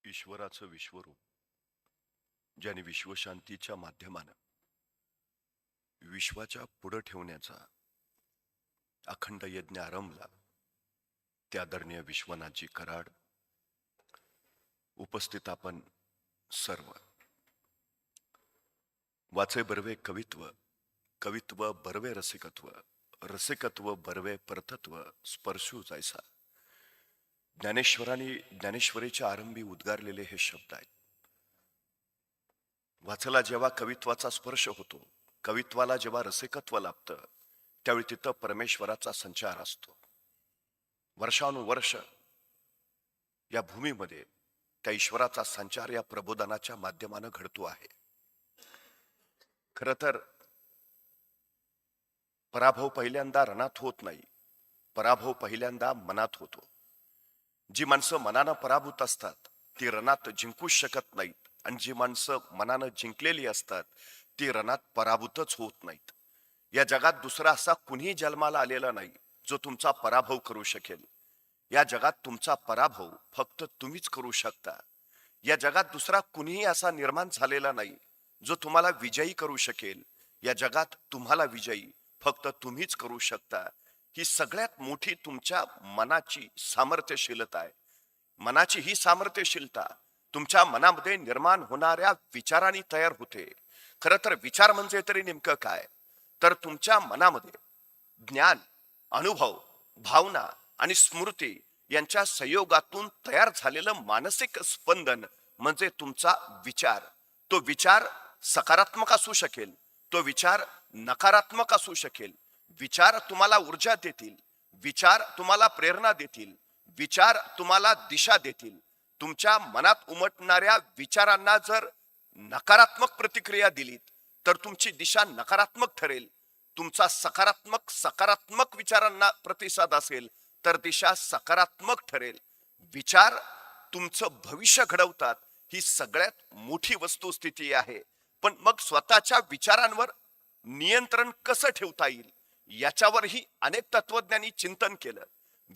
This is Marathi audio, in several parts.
ईश्वराचं विश्वरूप, ज्याने विश्वशांतीच्या माध्यमानं विश्वाच्या पुढं ठेवण्याचा अखंड यज्ञ आरंभला, त्या आदरणीय विश्वनाथजी कराड, उपस्थित आपण सर्व, वाचे बर्वे कवित्व, कवित्व बर्वे रसिकत्व, रसिकत्व बर्वे परतत्व, स्पर्शू जायसा. ज्ञानेश्वरीच्या आरंभी उद्गारलेले हे शब्द आहेत. वाचला जेव्हा कवित्वाचा स्पर्श होतो, कवित्वाला जेव्हा रसिकत्व लाभतं, त्यावेळी तिथं परमेश्वराचा संचार असतो. वर्षानुवर्ष या भूमीमध्ये त्या ईश्वराचा संचार या प्रबोधनाच्या माध्यमानं घडतो आहे. खर तर पराभव पहिल्यांदा रणात होत नाही, पराभव पहिल्यांदा मनात होतो. जी माणसं मनानं पराभूत असतात ती रणात जिंकूच शकत नाहीत, आणि जी माणसं मनानं जिंकलेली असतात ती रणात पराभूतच होत नाहीत. या जगात दुसरा असा कुणीही जन्माला आलेला नाही जो तुमचा पराभव करू शकेल. या जगात तुमचा पराभव फक्त तुम्हीच करू शकता. या जगात दुसरा कुणीही असा निर्माण झालेला नाही जो तुम्हाला विजयी करू शकेल. या जगात तुम्हाला विजयी फक्त तुम्हीच करू शकता. ही सगळ्यात मोठी तुमच्या मनाची सामर्थ्यशीलता आहे. मनाची ही सामर्थ्यशीलता तुमच्या मनामध्ये निर्माण होणाऱ्या विचारांनी तयार होते. खरं तर विचार म्हणजे तरी नेमकं काय? तर तुमच्या मनामध्ये ज्ञान, अनुभव, भावना आणि स्मृती यांच्या संयोगातून तयार झालेलं मानसिक स्पंदन म्हणजे तुमचा विचार. तो विचार सकारात्मक असू शकेल, तो विचार नकारात्मक असू शकेल. विचार तुम्हाला ऊर्जा देतील, विचार तुम्हाला प्रेरणा देतील, विचार तुम्हाला दिशा देतील. तुमच्या मनात उमटणाऱ्या विचारांना जर नकारात्मक प्रतिक्रिया दिलीत तर तुमची दिशा नकारात्मक ठरेल. तुमचा सकारात्मक विचारांना प्रतिसाद असेल तर दिशा सकारात्मक ठरेल. विचार तुमचं भविष्य घडवतात, ही सगळ्यात मोठी वस्तुस्थिती आहे. पण मग स्वतःच्या विचारांवर नियंत्रण कसं ठेवता येईल याच्यावरही अनेक तत्वज्ञांनी चिंतन केलं.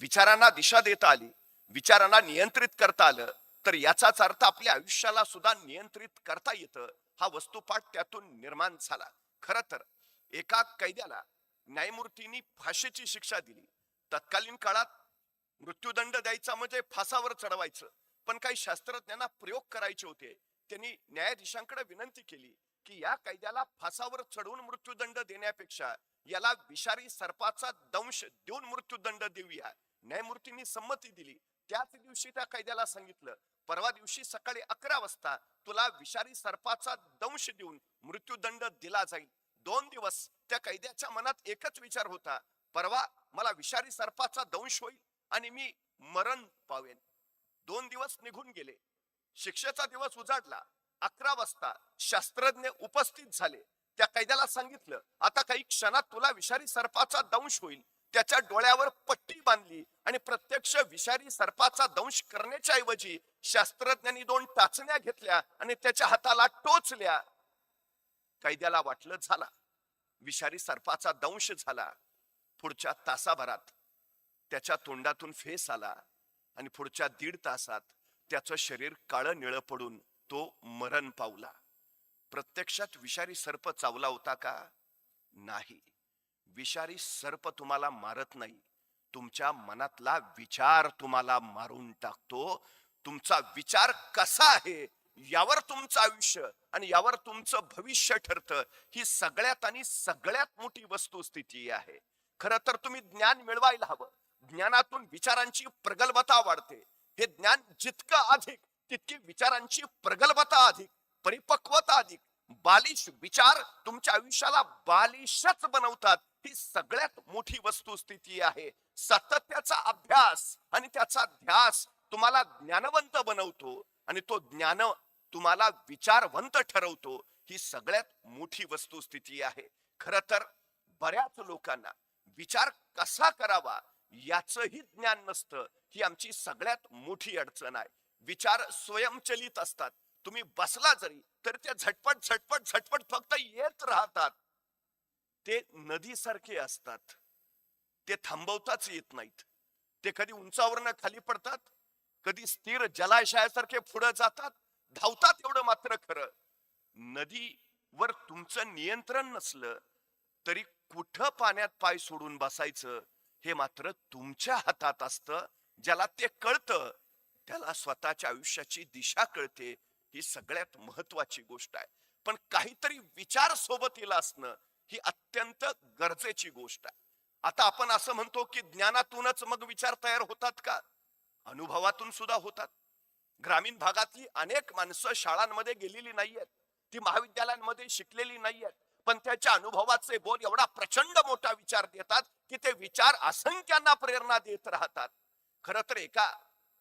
विचारांना दिशा देता आली, विचारांना नियंत्रित करता आलं तर याचाच अर्थ आपल्या आयुष्याला सुद्धा नियंत्रित करता येतं. हा वस्तुपाठ त्यातून निर्माण झाला. खर तर एका कैद्याला न्यायमूर्तींनी फाशीची शिक्षा दिली. तत्कालीन काळात मृत्यूदंड द्यायचा म्हणजे फासावर चढवायचं, पण काही शास्त्रज्ञांना प्रयोग करायचे होते. त्यांनी न्यायाधीशांकडे विनंती केली की या कैद्याला फासावर चढवून मृत्यूदंड देण्यापेक्षा याला विषारी सर्पाचा दंश देऊन मृत्यूदंड देऊया. न्यायमूर्तींनी संमती दिली. त्याच दिवशी त्या कैद्याला सांगितलं, परवा दिवशी सकाळी 11 वाजता तुला विषारी सर्पाचा दंश देऊन मृत्यूदंड दिला जाईल. 2 दिवस त्या कैद्याच्या मनात एकच विचार होता, परवा मला विषारी सर्पाचा दंश होईल आणि मी मरण पावेन. 2 दिवस निघून गेले. शिक्षेचा दिवस उजाडला. 11 वाजता शास्त्रज्ञ उपस्थित झाले. त्या कैद्याला सांगितलं, आता काही क्षणात तुला विषारी सर्पाचा दंश होईल. त्याच्या डोळ्यावर पट्टी बांधली आणि प्रत्यक्ष विषारी सर्पाचा दंश करण्याच्या ऐवजी शास्त्रज्ञांनी 2 टाचण्या घेतल्या आणि त्याच्या हाताला टोचल्या. कैद्याला वाटलं झाला, विषारी सर्पाचा दंश झाला. पुढच्या तासाभरात त्याच्या तोंडातून फेस आला आणि पुढच्या 1.5 तासात त्याचं शरीर काळं निळं पडून तो मरण पावला. प्रत्यक्षात विषारी सर्प चावला होता का? नाही. विषारी सर्प तुम्हाला मारत नाही, तुमच्या मनातला विचार तुम्हाला मारून टाकतो. तुमचा विचार कसा आहे यावर तुमचं आयुष्य आणि यावर तुमचं भविष्य ठरतं. ही सगळ्यात मोठी वस्तुस्थिती आहे. खरं तर तुम्ही ज्ञान मिळवायला हवं. ज्ञानातून विचारांची प्रगल्भता वाढते. हे ज्ञान जितकं अधिक तितकी विचारांची प्रगल्भता अधिक, परिपक्वता अधिक. बालिश विचार तुमच्या आयुष्याला बालिशच बनवतात. ही सगळ्यात मोठी वस्तुस्थिती आहे. सातत्याचा अभ्यास आणि त्याचा ध्यास तुम्हाला ज्ञानवंत बनवतो आणि तो ज्ञान तुम्हाला विचारवंत ठरवतो. ही सगळ्यात मोठी वस्तुस्थिती आहे. खर तर बऱ्याच लोकांना विचार कसा करावा याचंही ज्ञान नसतं. ही आमची सगळ्यात मोठी अडचण आहे. विचार स्वयंचलित असतात. तुम्ही बसला जरी तर ते झटपट फक्त येत राहतात. ते नदीसारखे असतात. ते थांबवताच येत नाहीत. ते कधी उंचावरनं खाली पडतात, कधी स्थिर जलाशयासारखे पुढे जातात, धावतात एवढं मात्र खरं. नदीवर तुमचं नियंत्रण नसलं तरी कुठं पाण्यात पाय सोडून बसायचं हे मात्र तुमच्या हातात असतं. ज्याला ते कळतं त्याला स्वतःच्या आयुष्याची दिशा कळते. ही सगळ्यात महत्वाची गोष्ट आहे. पण काहीतरी विचार सोबतीला असणं ही अत्यंत गरजेची गोष्ट आहे. आता आपण असं म्हणतो की ज्ञानातूनच मग विचार तयार होतात का? अनुभवातून सुद्धा होतात. ग्रामीण भागातली अनेक माणसं शाळांमध्ये गेलेली नाहीयेत, ती महाविद्यालयांमध्ये शिकलेली नाहीयेत, पण त्याच्या अनुभवाचे बोल एवढा प्रचंड मोठा विचार देतात की ते विचार असंख्यांना प्रेरणा देत राहतात. खर तर एका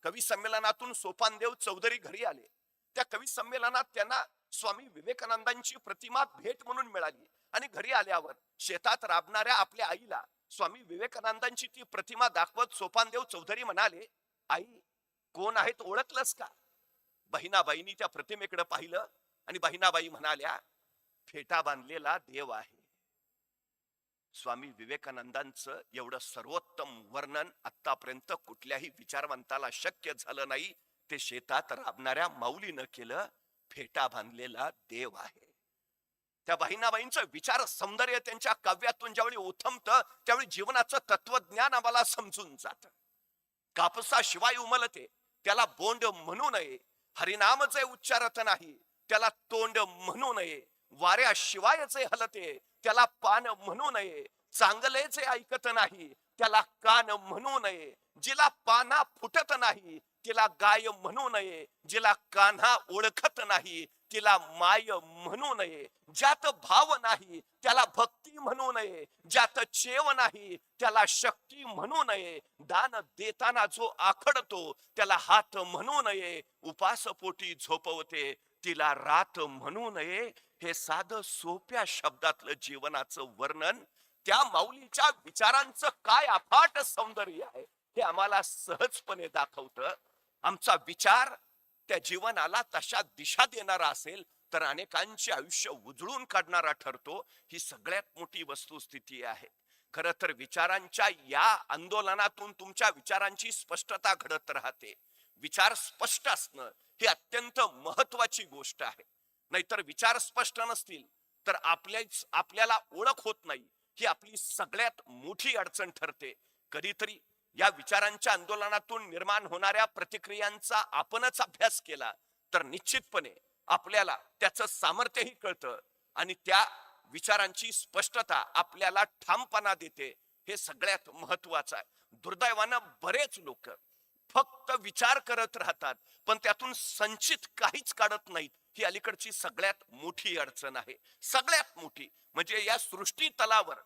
कवी संमेलनातून सोपानदेव चौधरी घरी आले. त्या कवी संमेलनात त्यांना स्वामी विवेकानंदांची प्रतिमा भेट म्हणून मिळाली आणि घरी आल्यावर शेतात राबणाऱ्या आपल्या आईला स्वामी विवेकानंदांची ती प्रतिमा दाखवत सोपानदेव चौधरी म्हणाले, आई कोण आहेत ओळखलंस का? बहिणाबाईंनी त्या प्रतिमेकडे पाहिलं आणि बहिणाबाई म्हणाल्या, फेटा बांधलेला देव आहे. स्वामी विवेकानंदांचं एवढं सर्वोत्तम वर्णन आतापर्यंत कुठल्याही विचारवंताला शक्य झालं नाही. ते शेतात राबणाऱ्या माऊलीनं केलं. फेटा बांधलेला देव आहे. त्या बहिणाबाईंचं विचार सौंदर्य त्यांच्या काव्यातून ज्यावेळी ओथंबतं त्यावेळी जीवनाचं तत्वज्ञान आम्हाला समजून जात. कापसाशिवाय उमलते त्याला बोंड म्हणू नये, हरिनामचे उच्चारत नाही त्याला तोंड म्हणू नये, वाऱ्याशिवायचे हलते त्याला पान म्हणू नये, चांगलेचे ऐकत नाही त्याला कान म्हणू नये, जिला पाना फुटत नाही तिला गाय म्हणू नये, जिला कान्हा ओळखत नाही तिला माय म्हणू नये, ज्यात भाव नाही त्याला भक्ती म्हणू नये, ज्यात चेव नाही त्याला शक्ती म्हणू नये, दान देताना जो आखडतो त्याला हात म्हणू नये, उपासपोटी झोपवते तिला रात म्हणू नये. हे साधं सोप्या शब्दातलं जीवनाचं वर्णन त्या माऊलीच्या विचारांचं काय अफाट सौंदर्य आहे हे आम्हाला सहजपणे दाखवतं. आमचा विचार त्या जीवनाला तशा दिशा देणारा असेल तर अनेकांचे आयुष्य उजळून काढणारा ठरतो. ही सगळ्यात मोठी वस्तुस्थिती आहे. खरं तर विचारांच्या या आंदोलनातून तुमच्या विचारांची स्पष्टता घडत राहते. विचार स्पष्ट असणं ही अत्यंत महत्वाची गोष्ट आहे. नाहीतर विचार स्पष्ट नसतील तर आपल्याला ओळख होत नाही. ही आपली सगळ्यात मोठी अडचण ठरते. कधीतरी या विचारांच्या आंदोलनातून निर्माण होणाऱ्या प्रतिक्रियांचा आपणच अभ्यास केला तर निश्चितपणे आपल्याला त्याचं सामर्थ्यही कळतं आणि त्या विचारांची स्पष्टता आपल्याला ठामपणा देते. हे सगळ्यात महत्वाचं आहे. दुर्दैवानं बरेच लोक फक्त विचार करत राहतात पण त्यातून संचित काहीच काढत नाहीत. ही अलीकडची सगळ्यात मोठी अडचण आहे. सगळ्यात मोठी म्हणजे या सृष्टी तलावर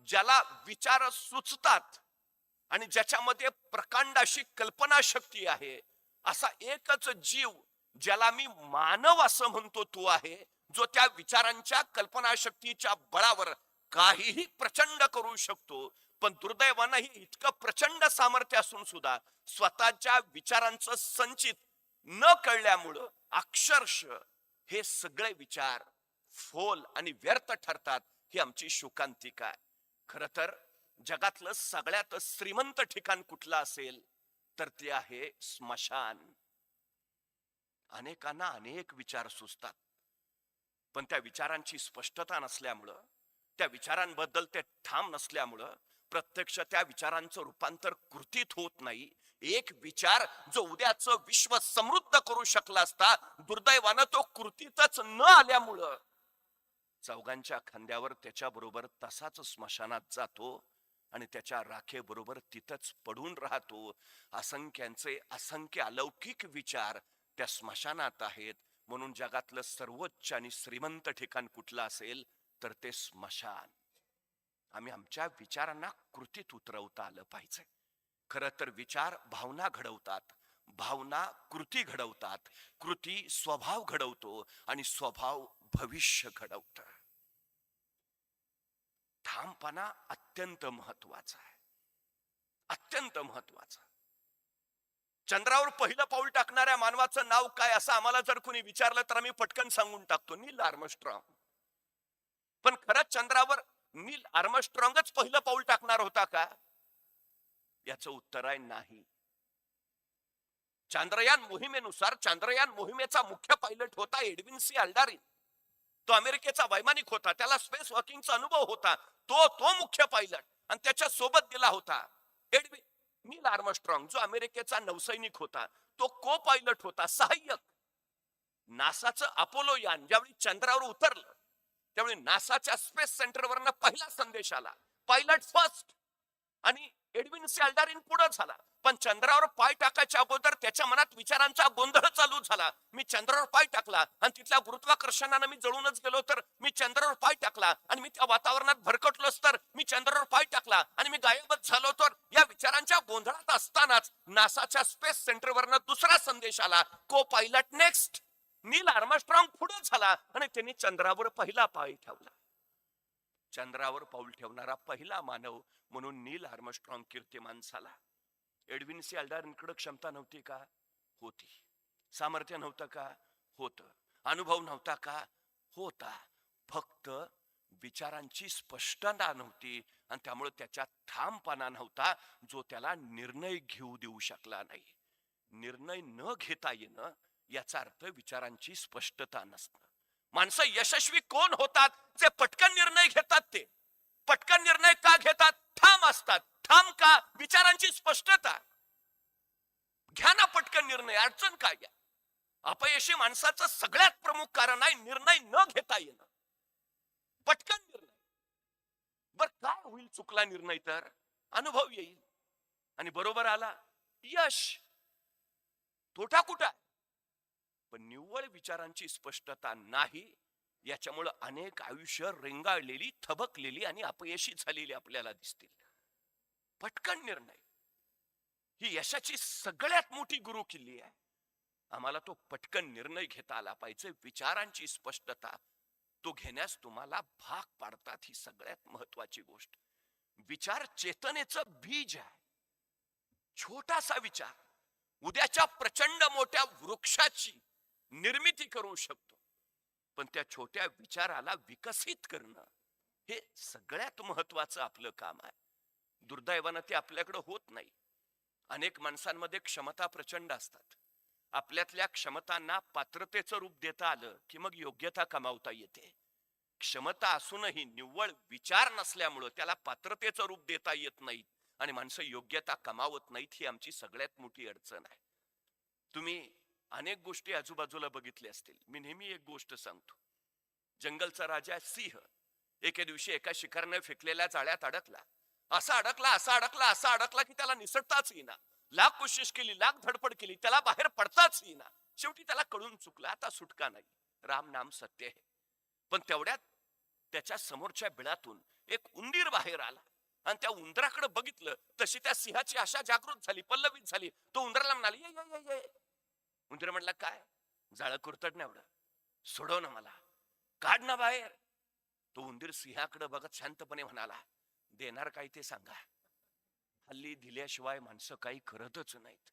ज्याला विचार सुचतात आणि ज्याच्यामध्ये प्रकांड अशी कल्पना शक्ती आहे असा एकच जीव ज्याला मी मानव असं म्हणतो तो आहे, जो त्या विचारांच्या कल्पना शक्तीच्या बळावर काहीही प्रचंड करू शकतो. पण दुर्दैवानं ही इतकं प्रचंड सामर्थ्य असून सुद्धा स्वतःच्या विचारांचं संचित न कळल्यामुळं अक्षरशः हे सगळे विचार फोल आणि व्यर्थ ठरतात. ही आमची शोकांतिका आहे. खरं तर जगातलं सगळ्यात श्रीमंत ठिकाण कुठलं असेल तर ते आहे स्मशान. अनेकांना अनेक विचार सुचतात पण त्या विचारांची स्पष्टता नसल्यामुळं, त्या विचारांबद्दल ते ठाम नसल्यामुळं प्रत्यक्ष त्या विचारांचं रूपांतर कृतीत होत नाही. एक विचार जो उद्याचं विश्व समृद्ध करू शकला असता दुर्दैवानं तो कृतीतच न आल्यामुळं चौघांच्या खांद्यावर त्याच्या बरोबर तसाच स्मशानात जातो आणि त्याच्या राखेबरोबर तिथंच पडून राहतो. असंख्यांचे असंख्य अलौकिक विचार त्या स्मशानात आहेत. म्हणून जगातलं सर्वोच्च आणि श्रीमंत ठिकाण कुठलं असेल तर ते स्मशान. आम्ही आमच्या विचारांना कृतीत उतरवता आलं पाहिजे. खरं तर विचार भावना घडवतात, भावना कृती घडवतात, कृती स्वभाव घडवतो आणि स्वभाव भविष्य घडवतं. ठामपणा अत्यंत महत्वाचा आहे, अत्यंत महत्वाचा. चंद्रावर पहिलं पाऊल टाकणाऱ्या मानवाचं नाव काय असं आम्हाला जर कोणी विचारलं तर आम्ही पटकन सांगून टाकतो, नील आर्मस्ट्रॉंग. पण खरंच चंद्रावर नील आर्मस्ट्रॉंगच पहिलं पाऊल टाकणार होता का? याचं उत्तर आहे नाही. चांद्रयान मोहिमेनुसार चांद्रयान मोहिमेचा मुख्य पायलट होता एडविन सी अल्डारिन. तो अमेरिकेचा वैमानिक होता, त्याला स्पेस वॉकिंगचा अनुभव होता. तो मुख्य पायलट आणि त्याच्या सोबत दिला होता एडविन नील आर्मस्ट्रॉंग, जो अमेरिकेचा नौसैनिक होता. तो को पायलट होता, सहाय्यक. नासाचं अपोलो यान ज्यावेळी चंद्रावर उतरलं त्यावेळी नासाच्या स्पेस सेंटरवरनं पहिला संदेश आला, पायलट फर्स्ट. आणि एडविन सी अल्डारिन पुढे झाला. पण चंद्रावर पाय टाकायच्या अगोदर त्याच्या मनात विचारांचा गोंधळ चालू झाला. मी चंद्रावर पाय टाकला आणि तिथल्या गुरुत्वाकर्षणानं मी जळूनच गेलो तर, मी चंद्रावर पाय टाकला आणि मी त्या वातावरणात भरकटलोच तर, मी चंद्रावर पाय टाकला आणि मी गायबच झालो तर, या विचारांच्या गोंधळात असतानाच नासाच्या स्पेस सेंटरवरनं दुसरा संदेश आला, को पायलट नेक्स्ट. नील आर्मस्ट्रॉंग पुढे झाला आणि त्यांनी चंद्रावर पहिला पाय ठेवला. चंद्रावर पाऊल ठेवणारा पहिला मानव म्हणून नील आर्मस्ट्रॉंग कीर्तिमान झाला. एडविन सी अल्डारिनकडे क्षमता नव्हती का? होती. सामर्थ्य नव्हतं का? होतं. अनुभव नव्हता का? होता. फक्त विचारांची स्पष्टता नव्हती आणि त्यामुळे त्याच्यात ठामपणा नव्हता जो त्याला निर्णय घेऊ देऊ शकला नाही. निर्णय न घेता येणं याचा अर्थ विचारांची स्पष्टता नसणं. माणसं यशस्वी कोण होतात? जे पटकन निर्णय घेतात. ते पटकन निर्णय का घेतात? ठाम असतात. ठाम का? विचारांची स्पष्टता. घ्या ना पटकन निर्णय, अडचण काय? अपयशी माणसाचं सगळ्यात प्रमुख कारण आहे निर्णय न घेता येणं. पटकन निर्णय. बर काय होईल चुकला निर्णय तर? अनुभव येईल आणि बरोबर आला यश. तोटा कुठं? पण निव्वळ विचारांची स्पष्टता नाही. याच्यामुळे अनेक आयुष्य रेंगाळलेली, थबकलेली आणि अपयशी झालेली आपल्याला दिसतील. पटकन निर्णय ही यशाची सगळ्यात मोठी गुरु किल्ली आहे. आम्हाला तो पटकन निर्णय घेता आला पाहिजे. विचारांची स्पष्टता तो घेण्यास तुम्हाला भाग पाडतात, ही सगळ्यात महत्वाची गोष्ट. विचार चेतनेचं बीज आहे. छोटासा विचार उद्याच्या प्रचंड मोठ्या वृक्षाची निर्मिती करू शकतो. पण त्या छोट्या विचाराला विकसित करणं हे सगळ्यात महत्वाचं आपलं काम आहे. दुर्दैवानं ते आपल्याकडे होत नाही. अनेक माणसांमध्ये क्षमता प्रचंड असतात. आपल्यातल्या क्षमतांना पात्रतेचं रूप देता आलं की मग योग्यता कमावता येते. क्षमता असूनही निव्वळ विचार नसल्यामुळं त्याला पात्रतेचं रूप देता येत नाही आणि माणसं योग्यता कमावत नाहीत. ही आमची सगळ्यात मोठी अडचण आहे. तुम्ही अनेक गोष्टी आजूबाजूला बघितल्या असतील. मी नेहमी एक गोष्ट सांगतो. जंगलचा राजा सिंह एके दिवशी एका शिकारने फेकलेल्या जाळ्यात अडकला. असा अडकला की त्याला निसटताच येईना. लाख कोशिश केली, लाख धडपड केली, त्याला बाहेर पडताच येईना. शेवटी त्याला कळून चुकला, आता सुटका नाही. राम नाम सत्य आहे. पण तेवढ्यात त्याच्या समोरच्या बिळातून एक उंदीर बाहेर आला आणि त्या उंदराकडे बघितलं. तशी त्या सिंहाची आशा जागृत झाली, पल्लवित झाली. तो उंदराला म्हणाला, ये ये ये ये. उंदीर म्हटला, काय? जाळं कुरतड एवढं, सोडव ना मला, काढ ना बाहेर. तो उंदीर सिंहाकडे बघत शांतपणे म्हणाला, देणार काय ते सांगा. हल्ली दिल्याशिवाय माणसं काही करतच नाहीत.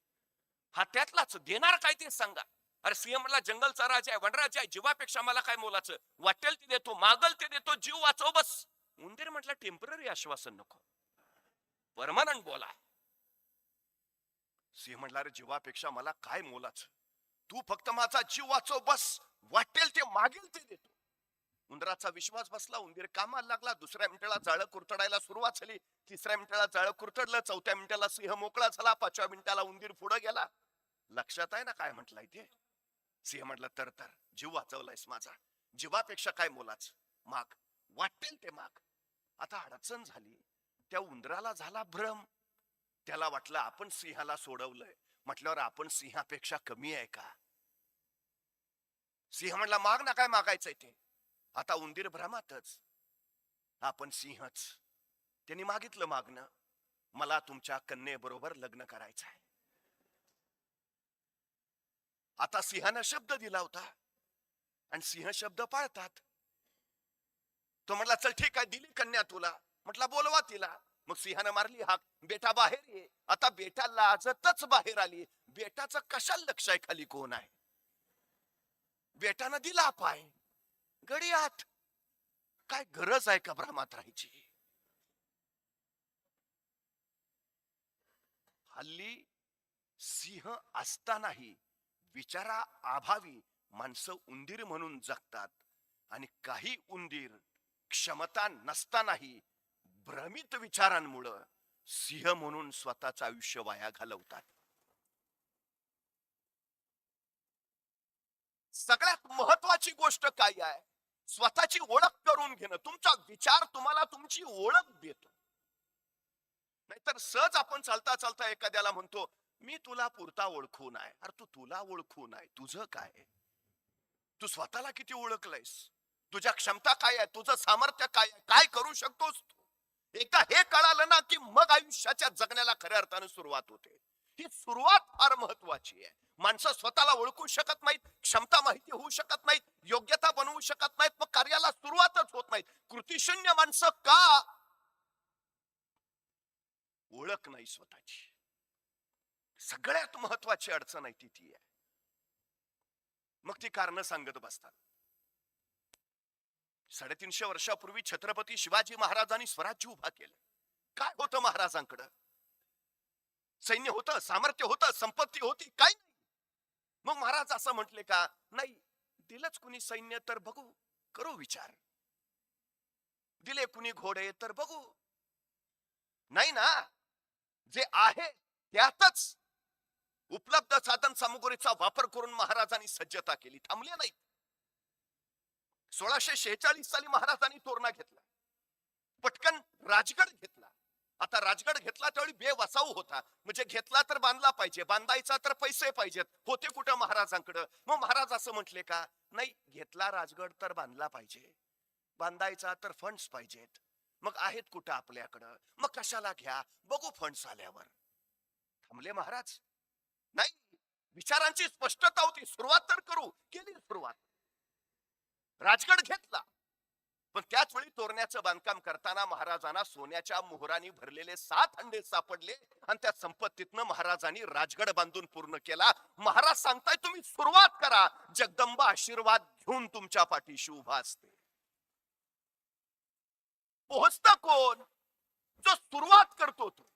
हा त्यातलाच, देणार काय ते सांगा. अरे सिंह म्हटला, जंगलचा राजा आहे, वनराजा आहे, जीवापेक्षा मला काय मोलाचं? वाटेल ते देतो, मागल ते देतो, जीव वाचव बस. उंदीर म्हटला, टेम्पररी आश्वासन नको, परमनंट बोला. सिंह म्हटला, अरे जीवापेक्षा मला काय मोलाचं? तू फक्त माझा जीव वाचव बस, वाटेल ते मागेल ते देतो. उंदराचा विश्वास बसला. उंदीर कामाला लागला. दुसऱ्या मिनिटाला जाळं कुरतडायला सुरुवात झाली. तिसऱ्या मिनिटाला जाळं कुरतडलं. चौथ्या मिनिटाला सिंह मोकळा झाला. पाचव्या मिनिटाला उंदीर पुढे गेला. लक्षात आहे ना काय म्हटलंय ते? सिंह म्हटलं, तर जीव वाचवलायस माझा, जीवापेक्षा काय मोलाच, माग, वाटेल ते माग. आता अडचण झाली. त्या उंदराला झाला भ्रम. त्याला वाटलं आपण सिंहाला सोडवलंय म्हटल्यावर आपण सिंहापेक्षा कमी आहे का? सिंह म्हटला, माग ना, काय मागायचंय ते. आता उंदीर भ्रमातच, आपण सिंहच. त्यांनी मागितलं मागणं, मला तुमच्या कन्येबरोबर लग्न करायचं आहे. आता सिंहानं शब्द दिला होता आणि सिंह शब्द पाळतात. तो म्हटला, चल ठीक आहे, दिली कन्या तुला. म्हटला, बोलवा तिला. मग सिंहानं मारली हाक, बेटा बाहेर ये. आता बेटा लाजतच बाहेर आली. बेटाचं कशाला लक्ष आहे खाली कोण आहे? बेटानं दिला पाय, गडियात. काय गरज आहे का भ्रमात राहायची? हल्ली सिंह असतानाही विचारा अभावी माणसं उंदीर म्हणून जगतात, आणि काही उंदीर क्षमता नसतानाही भ्रमित विचारांमुळं सिंह म्हणून स्वतःचं आयुष्य वाया घालवतात. सगळ्यात महत्वाची गोष्ट काय आहे? स्वतःची ओळख करून घेणं. तुमचा विचार तुम्हाला तुमची ओळख देतो. नाहीतर सहज आपण चालता चालता एखाद्याला म्हणतो, मी तुला पुरता ओळखू नाही. अरे तू तुला ओळखू नाही, तुझं काय? तू स्वतःला किती ओळखलंयस? तुझ्या क्षमता काय आहे? तुझं सामर्थ्य काय आहे? काय करू शकतोस तू? एकदा हे कळालं ना, की मग आयुष्याच्या जगण्याला खऱ्या अर्थाने सुरुवात होते. ही सुरुवात फार महत्वाची आहे. माणसं स्वतःला ओळखू शकत नाहीत, क्षमता माहिती होऊ शकत नाहीत, योग्यता बनवू शकत नाहीत, मग कार्याला सुरुवातच होत नाहीत. कृतिशून्य माणसं का? ओळख नाही स्वतःची. सगळ्यात महत्वाची अडचण आहे ती आहे. मग ती कारण सांगत बसतात. 350 वर्षापूर्वी छत्रपती शिवाजी महाराजांनी स्वराज्य उभा केलं. काय होतं महाराजांकडं? सैन्य होतं, सामर्थ्य होतं, संपत्ती होती, काही नाही. मग महाराज असं म्हटले का, नाही दिलंच कुणी सैन्य तर बघू, करू विचार. दिले कुणी घोडे तर बघू. नाही ना, जे आहे त्यातच उपलब्ध साधन सामुग्रीचा वापर करून महाराजांनी सज्जता केली, थांबले नाही. 1646 साली महाराजांनी तोरणा घेतला, पटकन राजगड घेतला. आता राजगड घेतला त्यावेळी बेवसाऊ होता, म्हणजे घेतला तर बांधला पाहिजे, बांधायचा तर पैसे पाहिजेत, होते कुठं महाराजांकडे. मग महाराज असं म्हटले का, नाही घेतला राजगड तर बांधला पाहिजे, बांधायचा तर फंड्स पाहिजेत. मग आहेत कुठं आपल्याकडं, मग कशाला घ्या, बघू फंड्स आल्यावर. थांबले महाराज? नाही, विचारांची स्पष्टता होती, सुरुवात तर करू, केली सुरुवात. राजगड घेतला, पण त्याच वेळी तोरण्याचं बांधकाम करताना महाराजांना सोन्याच्या मोहरांनी भरलेले 7 हंडे सापडले, आणि त्या संपत्तीतनं महाराजांनी राजगड बांधून पूर्ण केला. महाराज सांगताय तुम्ही सुरुवात करा, जगदंबा आशीर्वाद घेऊन तुमच्या पाठीशी उभा असते. पोहोचता कोण? जो सुरुवात करतो. तो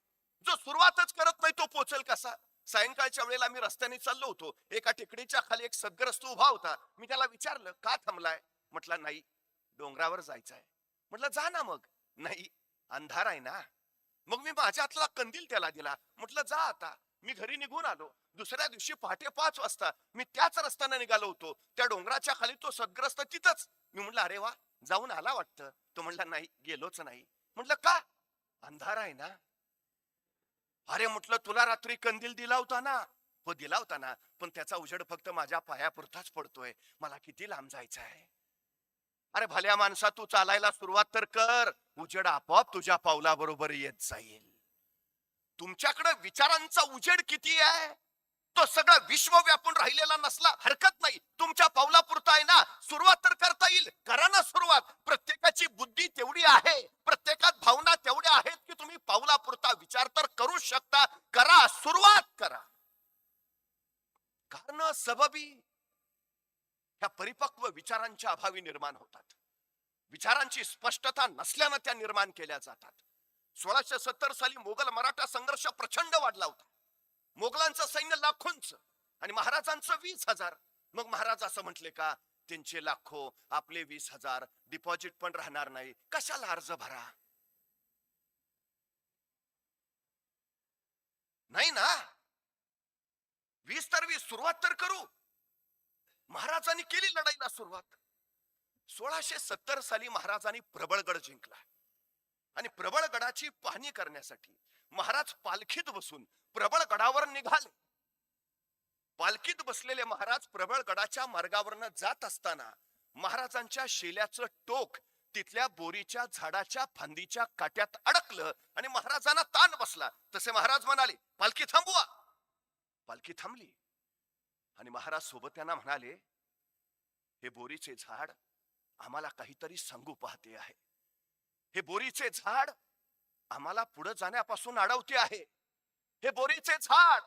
जो सुरुवातच करत नाही तो पोहोचेल कसा? सायंकाळच्या वेळेला मी रस्त्याने चाललो होतो, एका टेकडीच्या खाली एक सद्ग्रस्त उभा होता. मी त्याला विचारलं, का थांबलाय? म्हटलं नाही, डोंगरावर जायचंय. म्हटलं जा ना मग. नाही, अंधार आहे ना. मग मी माझ्या हातला कंदील त्याला दिला, म्हटलं जा आता. मी घरी निघून आलो. दुसऱ्या दिवशी पहाटे 5 वाजता मी त्याच रस्त्याने निघालो होतो, त्या डोंगराच्या खाली तो सद्ग्रस्त तिथंच. मी म्हटलं अरे वा, जाऊन आला वाटतं. तो म्हणला नाही, गेलोच नाही. म्हटलं का? अंधार आहे ना. अरे म्हटलं तुला रात्री कंदील दिला होता ना. हो दिला होता ना, पण त्याचा उजेड फक्त माझ्या पायापुरताच पडतोय, मला किती लांब जायचं आहे. अरे भल्या माणसा, तू चालायला सुरुवात तर कर, उजेड आपोआप तुझ्या पावलाबरोबर येत जाईल. तुमच्याकडे विचारांचा उजेड किती आहे? तो सगळं विश्व व्यापून राहिलेला नसला हरकत नाही, तुमच्या पावलापुरता आहे ना. सुरुवात तर करता येईल, करा ना सुरुवात. प्रत्येकाची बुद्धी तेवढी आहे, प्रत्येकात भावना तेवढ्या आहेत की तुम्ही पावलापुरता विचार तर करू शकता. करा, सुरुवात करा. कारण सबबी ह्या परिपक्व विचारांच्या अभावी निर्माण होतात. विचारांची स्पष्टता नसल्यानं त्या निर्माण केल्या जातात. 1670 साली मोगल मराठा संघर्ष प्रचंड वाढला होता. मोगलांचं सैन्य लाखोंचं आणि महाराजांचं 20,000. मग महाराज असं म्हटले का, त्यांचे लाखो आपले 20,000, डिपॉझिट पण राहणार नाही, कशाला अर्ज भरा? नाही ना, 20 तर 20, सुरुवात तर करू. महाराजांनी केली लढाईला सुरुवात. 1670 साली महाराजांनी प्रबळगड जिंकला, आणि प्रबळगडाची पाहणी करण्यासाठी महाराज पालखीत बसून प्रबळगडावर निघाले. पालखीत बसलेले महाराज प्रबळगडाच्या मार्गावरनं जात असताना महाराजांच्या शेल्याचं टोक तिथल्या बोरीच्या झाडाच्या फांदीच्या काट्यात अडकलं आणि महाराजांना ताण बसला. तसे महाराज म्हणाले, पालखी थांबवा. पालखी थांबली आणि महाराज सोबत त्यांना म्हणाले, हे बोरीचे झाड आम्हाला काहीतरी सांगू पाहते आहे. हे बोरीचे झाड आम्हाला पुढे जाण्यापासून अडवते आहे. हे बोरीचे झाड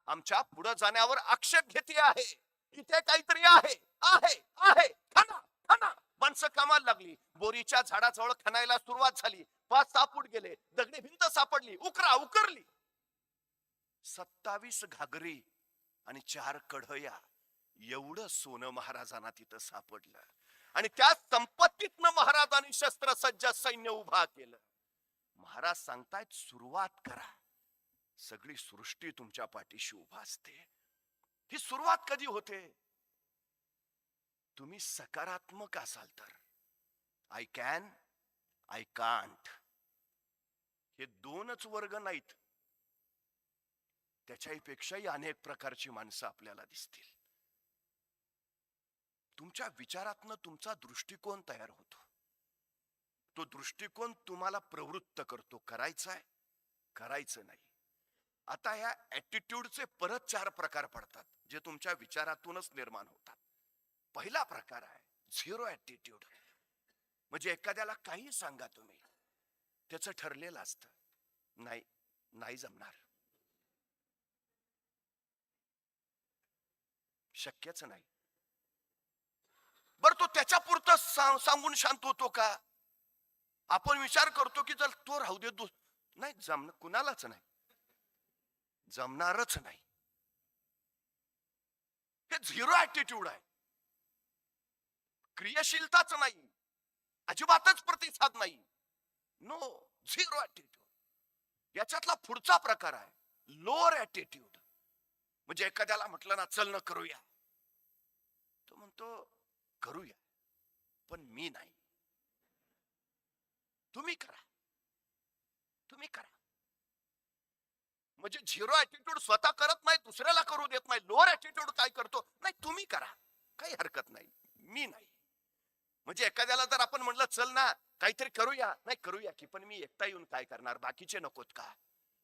आमच्या पुढे जाण्यावर आक्षेप घेते आहे. इथे काहीतरी आहे, आहे, आहे, खणा, खणा. माणसं कामाला लागली. बोरीच्या झाडाजवळ खणायला सुरुवात झाली. 5-6 फूट गेले, दगडी भिंत सापडली, उकरली. 27 घागरी आणि 4 कढया एवढं सोनं महाराजांना तिथं सापडलं. आणि त्या संपत्तीतनं महाराजांनी शस्त्रसज्ज सैन्य उभा केलं. महाराज सांगतायत सुरुवात करा, सगळी सृष्टी तुमच्या पाठीशी उभा असते. ही सुरुवात कधी होते? तुम्ही सकारात्मक असाल तर. आय कॅन, आय कांट, हे दोनच वर्ग नाहीत, त्याच्यापेक्षाही अनेक प्रकारची माणसं आपल्याला दिसतील. तुमच्या विचारातनं तुमचा दृष्टिकोन तयार होतो. तो दृष्टिकोन तुम्हाला प्रवृत्त करतो, करायचंय करायचं नाही. आता ह्या ऍटिट्यूडचे परत 4 प्रकार पडतात जे तुमच्या विचारातूनच निर्माण होतात. पहिला प्रकार आहे झिरो ऍटिट्यूड. म्हणजे एखाद्याला काही सांगा तुम्ही, त्याचं ठरलेलं असतं, नाही नाही जमणार, शक्यच नाही. बर तो त्याच्या पुरतं सांगून शांत होतो का? आपण विचार करतो की जर तो राहू दे, नाही जमणार, कुणालाच नाही, जमणारच नाही. हे झिरो ऍटिट्यूड आहे. क्रियाशीलताच नाही, अजिबातच प्रतिसाद नाही. No, zero attitude. याच्यातला पुढचा प्रकार आहे लोअर ऍटिट्यूड. म्हणजे एखाद्याला म्हटलं ना चल न करूया, तो म्हणतो करूया पण मी नाही. तुम्ही करा, तुम्ही करा. म्हणजे झिरो ऍटिट्यूड स्वतः करत नाही, दुसऱ्याला करू देत नाही. लोअर ऍटिट्यूड काय करतो, नाही तुम्ही करा, काही हरकत नाही, मी नाही. म्हणजे एखाद्याला जर आपण म्हटलं चल ना काहीतरी करूया, नाही करूया की पण मी एकटा येऊन काय करणार, बाकीचे नकोत का?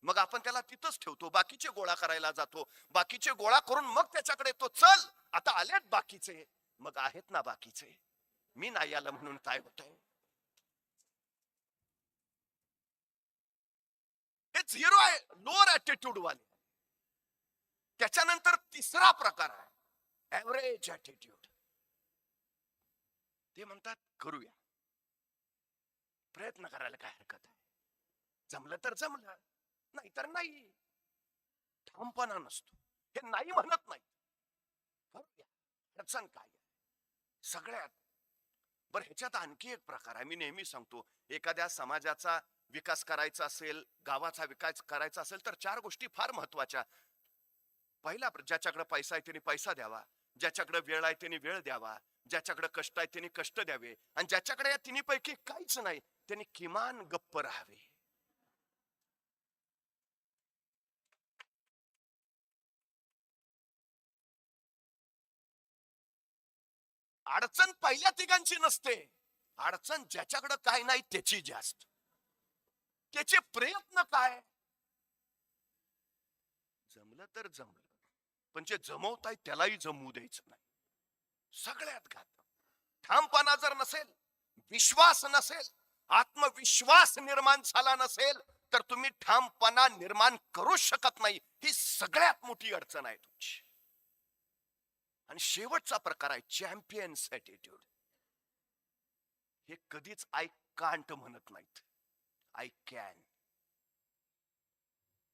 मग आपण त्याला तिथंच ठेवतो, बाकीचे गोळा करायला जातो, बाकीचे गोळा करून मग त्याच्याकडे तो चल आता आलेत बाकीचे, मग आहेत ना बाकीचे, मी नाही आलं म्हणून काय होतंय? हे झिरो आहे, लोअर ऍटिट्यूड वाले. त्याच्यानंतर तिसरा प्रकार आहे ऍव्हरेज ऍटिट्यूड. ते म्हणतात करूया, प्रयत्न करायला काय हरकत आहे, जमलं तर जमलं, नाही तर नाही. ठामपणा नसतो, हे नाही म्हणत नाही, करूया, अडचण काय सगळ्यात. बरं ह्याच्यात आणखी एक प्रकार आहे, मी नेहमी सांगतो, एखाद्या समाजाचा विकास करायचा असेल, गावाचा विकास करायचा असेल तर 4 गोष्टी फार महत्वाच्या. पहिला, ज्याच्याकडे पैसा आहे त्यांनी पैसा द्यावा, ज्याच्याकडे वेळ आहे त्यांनी वेळ द्यावा, ज्याच्याकडे कष्ट आहे त्यांनी कष्ट द्यावे, आणि ज्याच्याकडे या तिन्हीपैकी काहीच नाही त्यांनी किमान गप्प राहावे. अडचण पहिल्या तिघांची नसते, अडचण ज्याच्याकडे काय नाही त्याची जास्त. त्याचे प्रयत्न काय, जमलं तर जमलं, पण जे जमवताय त्यालाही जमवू द्यायचं नाही. सगळ्यात घात. ठामपणा जर नसेल, विश्वास नसेल, आत्मविश्वास निर्माण झाला नसेल तर तुम्ही ठामपणा निर्माण करू शकत नाही. ही सगळ्यात मोठी अडचण आहे तुमची. आणि शेवटचा प्रकार आहे चॅम्पियन्स ऍटिट्यूड. हे कधीच आय कांट म्हणत नाहीत, आय कॅन.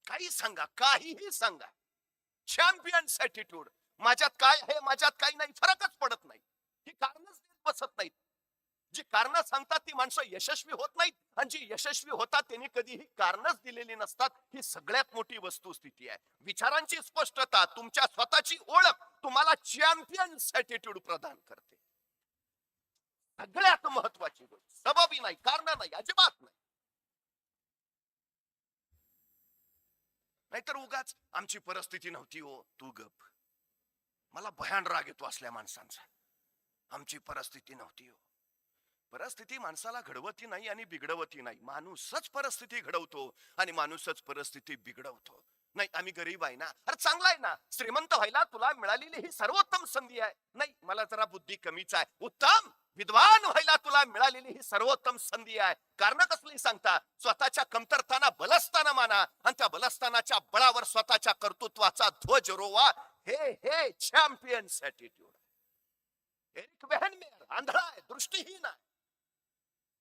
काही सांगा, काहीही सांगा, चॅम्पियन्स ऍटिट्यूड. माझ्यात काय आहे, माझ्यात काही नाही, फरकच पडत नाही. ही कारणच देत बसत नाहीत. जी कारण सांगतात ती माणसं यशस्वी होत नाहीत, आणि जी यशस्वी होतात त्यांनी कधीही कारणच दिलेली नसतात. ही सगळ्यात मोठी वस्तुस्थिती आहे. विचारांची स्पष्टता, तुमच्या स्वतःची ओळख तुम्हाला चॅम्पियन्स ऍटिट्यूड प्रदान करते. सगळ्यात महत्वाची गोष्ट, सबबी नाही, कारण नाही, अजिबात नाही. नाहीतर उगाच आमची परिस्थिती नव्हती हो, तू गप. मला भयान राग येतो असल्या माणसांचा. आमची परिस्थिती नव्हती हो. परिस्थिती माणसाला घडवती नाही आणि बिघडवती नाही, माणूसच परिस्थिती घडवतो आणि माणूसच परिस्थिती बिघडवतो. नाही आम्ही गरीब आहे ना, अरे चांगला आहे ना, श्रीमंत व्हायला तुला मिळालेली ही सर्वोत्तम संधी आहे. नाही मला जरा बुद्धी कमीच आहे, उत्तम. विद्वान व्हायला तुला मिळालेली ही सर्वोत्तम संधी आहे. कारण कसली सांगता, स्वतःच्या कमतरताना बलस्थान माना आणि त्या बलस्थानाच्या बळावर स्वतःच्या कर्तृत्वाचा ध्वज रोवा. हे हे चॅम्पियन्स ऍटिट्यूड. एरिक वेहनमेयर आंधळा आहे, दृष्टीहीन आहे,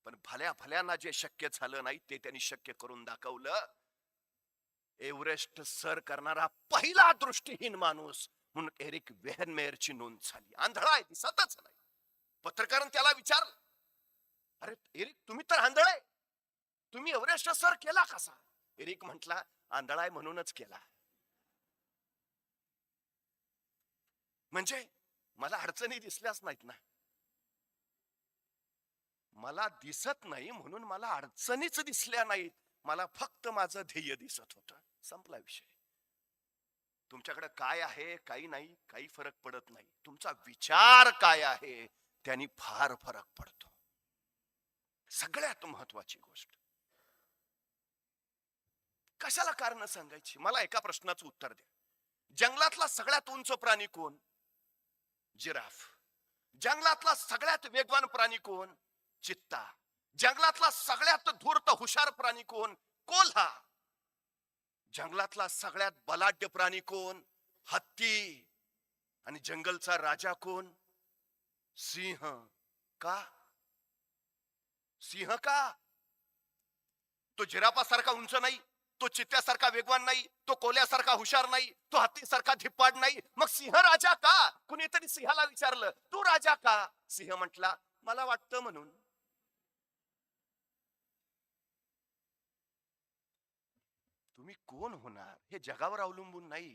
पण भल्या भल्यांना जे शक्य झालं नाही ते त्यांनी शक्य करून दाखवलं. एव्हरेस्ट सर करणारा पहिला दृष्टीहीन माणूस म्हणून एरिक वेहनमेयरची नोंद झाली. आंधळा आहे, दिसतच नाही. पत्रकारांनी त्याला विचारलं, अरे एरिक, तुम्ही तर आंधळ आहे, तुम्ही एव्हरेस्ट सर केला कसा? एरिक म्हटला, आंधळा आहे म्हणूनच केला. म्हणजे मला अडचणी दिसल्याच नाहीत ना. मला दिसत नाही म्हणून मला अडचणीच दिसल्या नाहीत. मला फक्त माझं ध्येय दिसत होतं. संपला विषय. तुमच्याकडे काय आहे काही नाही काही फरक पडत नाही. तुमचा विचार काय आहे त्यांनी फार फरक पडतो. सगळ्यात महत्वाची गोष्ट. कशाला कारण सांगायची? मला एका प्रश्नाचं उत्तर द्या. जंगलातला सगळ्यात उंच प्राणी कोण? जिराफ. जंगलातला सगळ्यात वेगवान प्राणी कोण? चित्ता. जंगलातला सगळ्यात धूर्त हुशार प्राणी कोण? कोल्हा. जंगलातला सगळ्यात बलाढ्य प्राणी कोण? हत्ती. आणि जंगलचा राजा कोण? सिंह. का? सिंह का? तो जिराफासारखा उंच नाही, तो चित्त्यासारखा वेगवान नाही, तो कोल्ह्यासारखा हुशार नाही, तो हत्तीसारखा धिप्पाड नाही. मग सिंह राजा का? कुणीतरी सिंहाला विचारलं, तू राजा का? सिंह म्हटला, मला वाटतं म्हणून. तुम्ही कोण होणार हे जगावर अवलंबून नाही,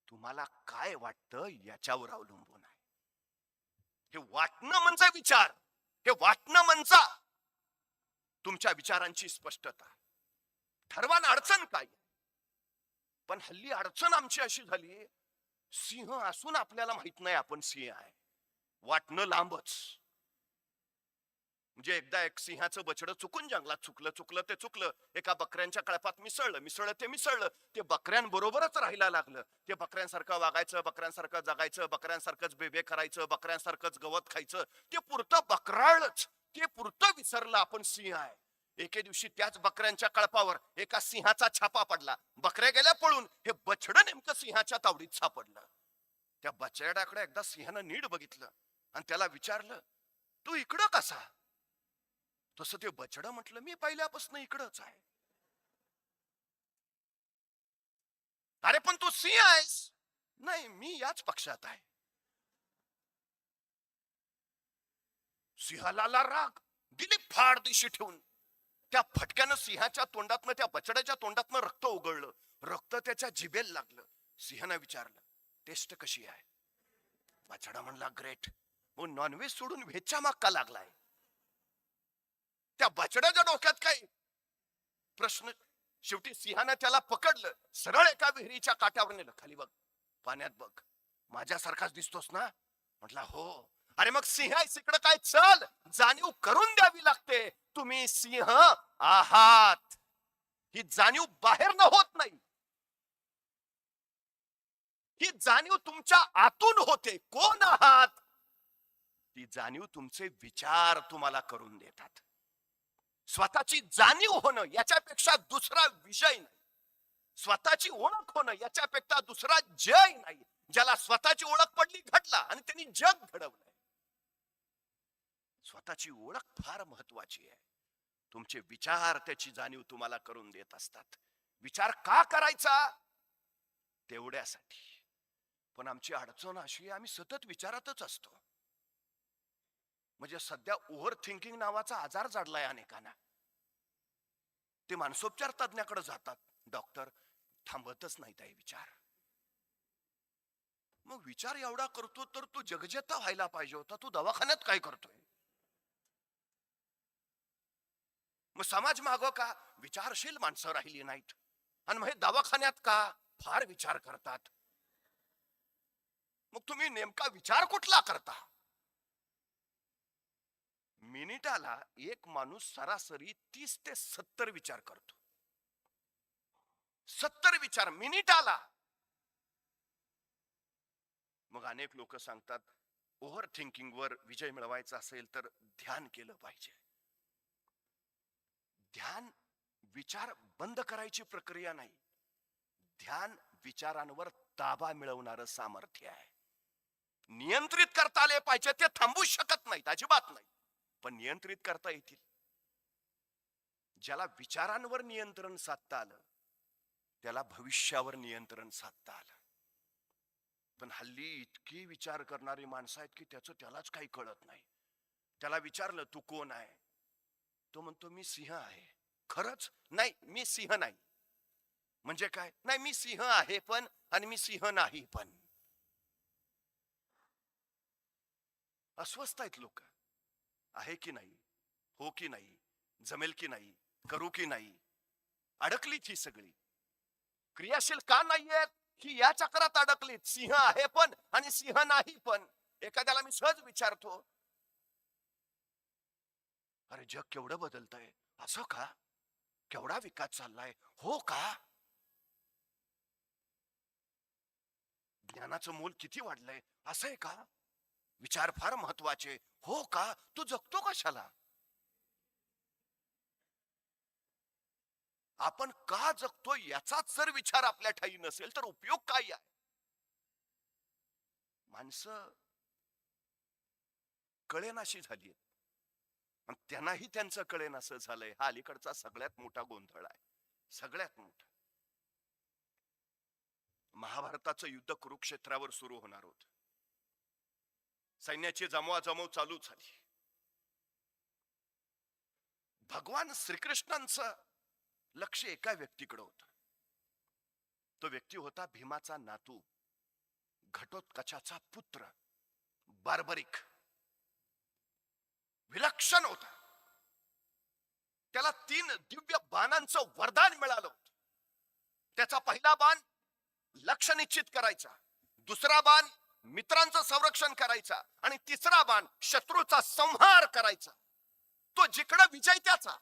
तुम्हाला काय वाटतं याच्यावर अवलंबून आहे. हे वाटणं म्हणजे विचार. हे वाटणं म्हणजे तुमच्या विचारांची स्पष्टता. ठरवान अडचण काय. पण हल्ली अडचण आमची अशी झाली, सिंह असून आपल्याला माहित नाही आपण सिंह आहे. वाटणं लांबच. म्हणजे एकदा एक सिंहाचं बछडं चुकून जंगलात चुकलं ते चुकलं, एका बकऱ्यांच्या कळपात मिसळलं. ते बकऱ्यांबरोबरच राहायला लागलं. ते बकऱ्यांसारखं वागायचं, बकऱ्यांसारखं जगायचं, बकऱ्यांसारखंच बेबे करायचं, बकऱ्यांसारखंच गवत खायचं. ते पुरतं बकराळच. ते पुरतं विसरलं आपण सिंह आहे. एके दिवशी त्याच बकऱ्यांच्या कळपावर एका सिंहाचा छापा पडला. बकऱ्या गेल्या पळून. हे बछडं नेमकं सिंहाच्या तावडीत सापडलं. त्या बछड्याकडे एकदा सिंहानं नीट बघितलं आणि त्याला विचारलं, तू इकडं कसा? तसं ते बछडं म्हटलं, मी पहिल्यापासून इकडंच आहे. अरे पण तू सिंह आहेस. नाही, मी याच पक्षात आहे. सिंहाला राग, दिली फाड दिशी ठेवून. त्या फटक्यानं सिंहाच्या तोंडातनं, त्या बछड्याच्या तोंडातनं रक्त उगळलं. रक्त त्याच्या जिभेला लागलं. सिंहानं विचारलं, टेस्ट कशी आहे? बछडा म्हणला, ग्रेट. मग नॉनव्हेज सोडून व्हेजच्या माग का लागलाय? त्या बछड्याच्या डोक्यात काय प्रश्न. शेवटी सिंहानं त्याला पकडलं, सरळ एका विहिरीच्या काठावर नेलं. खाली बघ, पाण्यात बघ, माझ्यासारखाच दिसतोस ना? म्हटला, हो. अरे मग सिंह आहे इकडं काय? चल, जाणीव करून द्यावी लागते. तुम्ही सिंह आहात ही जाणीव बाहेर न होत नाही. ही जाणीव तुमच्या आतून होते. कोण आहात ती जाणीव तुमचे विचार तुम्हाला करून देतात. स्वतःची जाणीव होणं याच्यापेक्षा दुसरा विषय नाही. स्वतःची ओळख होणं याच्यापेक्षा दुसरा जय नाही. ज्याला स्वतःची ओळख पडली, घडला आणि त्यांनी जग घडवलंय. स्वतःची ओळख फार महत्वाची आहे. तुमचे विचार त्याची जाणीव तुम्हाला करून देत असतात. विचार का करायचा? तेवढ्यासाठी. पण आमची अडचण अशी आहे, आम्ही सतत विचारातच असतो. म्हणजे सध्या ओव्हर थिंकिंग नावाचा आजार जडलाय अनेकांना. ते मानसोपचार तज्ञाकडे जातात, डॉक्टर थांबतच नाहीत आहे विचार. मग विचार एवढा करतो तर तू जगजेता व्हायला पाहिजे होता, तू दवाखान्यात काय करतोय? मग समाज मागं का? विचारशील माणसं राहिली नाहीत. आणि मग हे दवाखान्यात का? फार विचार करतात. मग तुम्ही नेमका विचार कुठला करता? मिनिटाला एक माणूस सरासरी 30 ते 70 विचार करतो. 70 विचार मिनिटाला. मग अनेक लोक सांगतात, ओव्हर थिंकिंग वर विजय मिळवायचा असेल तर ध्यान केलं पाहिजे. ध्यान विचार बंद करायची प्रक्रिया नाही. ध्यान विचारांवर ताबा मिळवणारं सामर्थ्य आहे. नियंत्रित करता आले पाहिजे. ते थांबू शकत नाहीत, अजिबात नाही, पण नियंत्रित करता येतील. ज्याला विचारांवर नियंत्रण साधता आलं त्याला भविष्यावर नियंत्रण साधता आलं. पण हल्ली इतकी विचार करणारी माणसं आहेत की त्यालाच काही कळत नाही. त्याला विचारलं तू कोण आहे, तो म्हणतो मी सिंह आहे. खरंच? नाही, मी सिंह नाही. म्हणजे काय? नाही, मी सिंह आहे पण आणि मी सिंह नाही पण. अस्वस्थ आहेत लोक. आहे की नाही, हो की नाही, जमेल की नाही, करू की नाही, अडकलीच ही सगळी. क्रियाशील का नाहीयेत ही या चक्रात अडकलीत. सिंह आहे पण आणि सिंह नाही पण. एखाद्याला मी सहज विचारतो, अरे जग केवढं बदलतंय, असं का? केवढा विकास चाललाय, हो का? ज्ञानाचं मोल किती वाढलंय, असं आहे का? विचार फार महत्वाचे, हो का? तू जगतो कशाला? आपण का जगतो याचाच जर विचार आपल्या ठाई नसेल तर उपयोग काय आहे? माणसं कळेनाशी झाली, त्यांनाही त्यांचं कळेनासं झालंय. हा अलीकडचा सगळ्यात मोठा गोंधळ आहे, सगळ्यात मोठा. महाभारताचं युद्ध कुरुक्षेत्रावर सुरू होणार होत. सैन्याची जमवाजमव चालू झाली. भगवान श्रीकृष्णांचं लक्ष एका व्यक्तीकडे होतं. तो व्यक्ती होता भीमाचा नातू, घटोत्कचाचा पुत्र, बार्बरिक. विलक्षण होता. त्याला 3 दिव्य बाणांचं वरदान मिळालं होतं. त्याचा पहिला बाण लक्ष निश्चित करायचा, दुसरा बाण मित्रांचं संरक्षण करायचा आणि तिसरा बाण शत्रूचा संहार करायचा. तो जिकडे विजय त्याचा.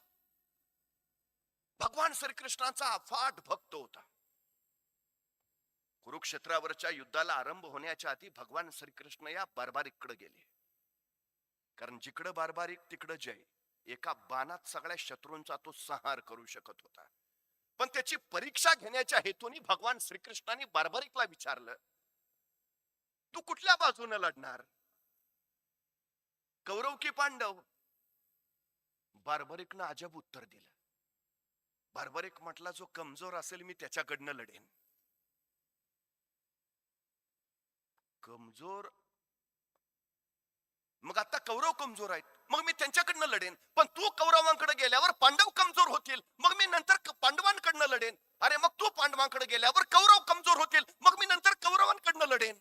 भगवान श्रीकृष्णाचा अफाट भक्त होता. कुरुक्षेत्रावरच्या युद्धाला आरंभ होण्याच्या आधी भगवान श्रीकृष्ण या बार्बारिककडे गेले. कारण जिकडे बार्बारिक तिकडे जय. एका बाणात सगळ्या शत्रूंचा तो संहार करू शकत होता. पण त्याची परीक्षा घेण्याच्या हेतूने भगवान श्रीकृष्णाने बार्बारिकला विचारलं, तू कुठल्या बाजूने लढणार, कौरव की पांडव? बार्बारिकनं अजब उत्तर दिलं. बार्बारिक म्हटला, जो कमजोर असेल मी त्याच्याकडनं लढेन. कमजोर? मग आता कौरव कमजोर आहेत, मग मी त्यांच्याकडनं लढेन. पण तू कौरवांकडे गेल्यावर पांडव कमजोर होतील, मग मी नंतर पांडवांकडनं लढेन. अरे मग तू पांडवांकडे गेल्यावर कौरव कमजोर होतील, मग मी नंतर कौरवांकडनं लढेन.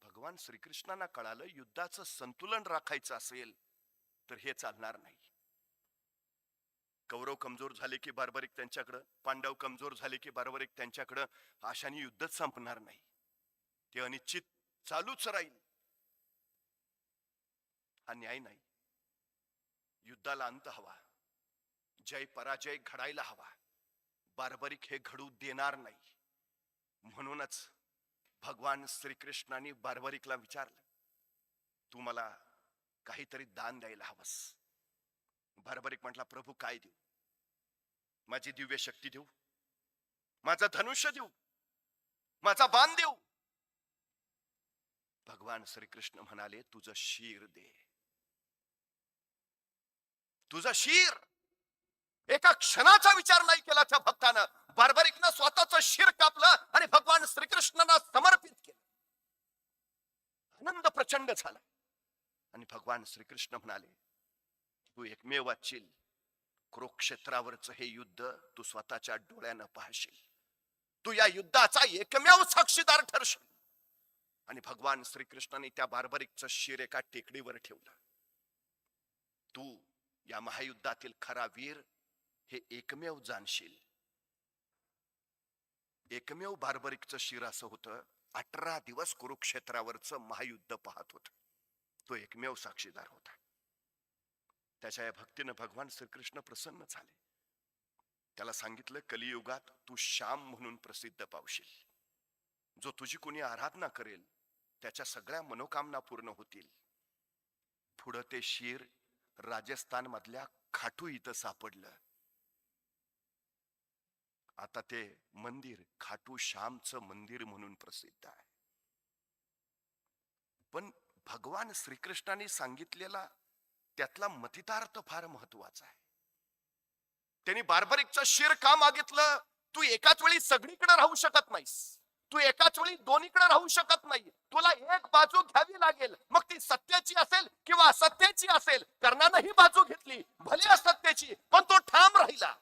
भगवान श्रीकृष्णांना कळालं, युद्धाचं संतुलन राखायचं असेल तर हे चालणार नाही. कौरव कमजोर झाले की बार्बरिक त्यांच्याकडं, पांडव कमजोर झाले की बार्बरिक त्यांच्याकडं. अशाने युद्धच संपणार नाही, ते अनिश्चित चालूच राहील. हा न्याय नाही. युद्धाला अंत हवा, जय पराजय घडायला हवा. बार्बरिक हे घडू देणार नाही. म्हणूनच भगवान श्रीकृष्णाने बार्बरिकला विचारलं, तू मला काहीतरी दान द्यायला हवस. बार्बरिक म्हटला, प्रभू काय देऊ? माझी दिव्य शक्ती देऊ, माझं धनुष्य देऊ, माझा बाण देऊ? भगवान श्रीकृष्ण म्हणाले, तुझं शीर दे. तुझं शीर. एका क्षणाचा विचार नाही केला त्या भक्तानं. बार्बरिकनं स्वतःचं शिर कापलं आणि भगवान श्रीकृष्णांना समर्पित केलं. आनंद प्रचंड झाला. आणि भगवान श्रीकृष्ण म्हणाले, तू एकमेव वाचशील. कुरुक्षेत्रावरचं हे युद्ध तू स्वतःच्या डोळ्यानं पाहशील. तू या युद्धाचा एकमेव साक्षीदार ठरशील. आणि भगवान श्रीकृष्णाने त्या बार्बरिकचं शिर एका टेकडीवर ठेवलं. तू या महायुद्धातील खरा वीर हे एकमेव जाणशील. एकमेव बार्बरिकचं शिर असं होतं, 18 दिवस कुरुक्षेत्रावरचं महायुद्ध पाहत होत. तो एकमेव साक्षीदार होता. त्याच्या या भक्तीनं भगवान श्रीकृष्ण प्रसन्न झाले. त्याला सांगितलं, कलियुगात तू श्याम म्हणून प्रसिद्ध पावशील. जो तुझी कोणी आराधना करेल त्याच्या सगळ्या मनोकामना पूर्ण होतील. पुढं ते शीर राजस्थान मधल्या खाटू इथं सापडलं. आता ते मंदिर खाटू श्यामचं मंदिर म्हणून प्रसिद्ध आहे. पण भगवान श्रीकृष्णाने सांगितलेला त्यातला मतितार्थ फार महत्वाचा आहे. त्यांनी बार्बरिकचं शिर का मागितलं? तू एकाच वेळी सगळीकडे राहू शकत नाहीस. तू एकाच वेळी दोन्हीकडे राहू शकत नाही. तुला एक बाजू घ्यावी लागेल, मग ती सत्याची असेल किंवा असत्याची असेल. कर्णानं ही बाजू घेतली, भले असत्याची, पण तो ठाम राहिला.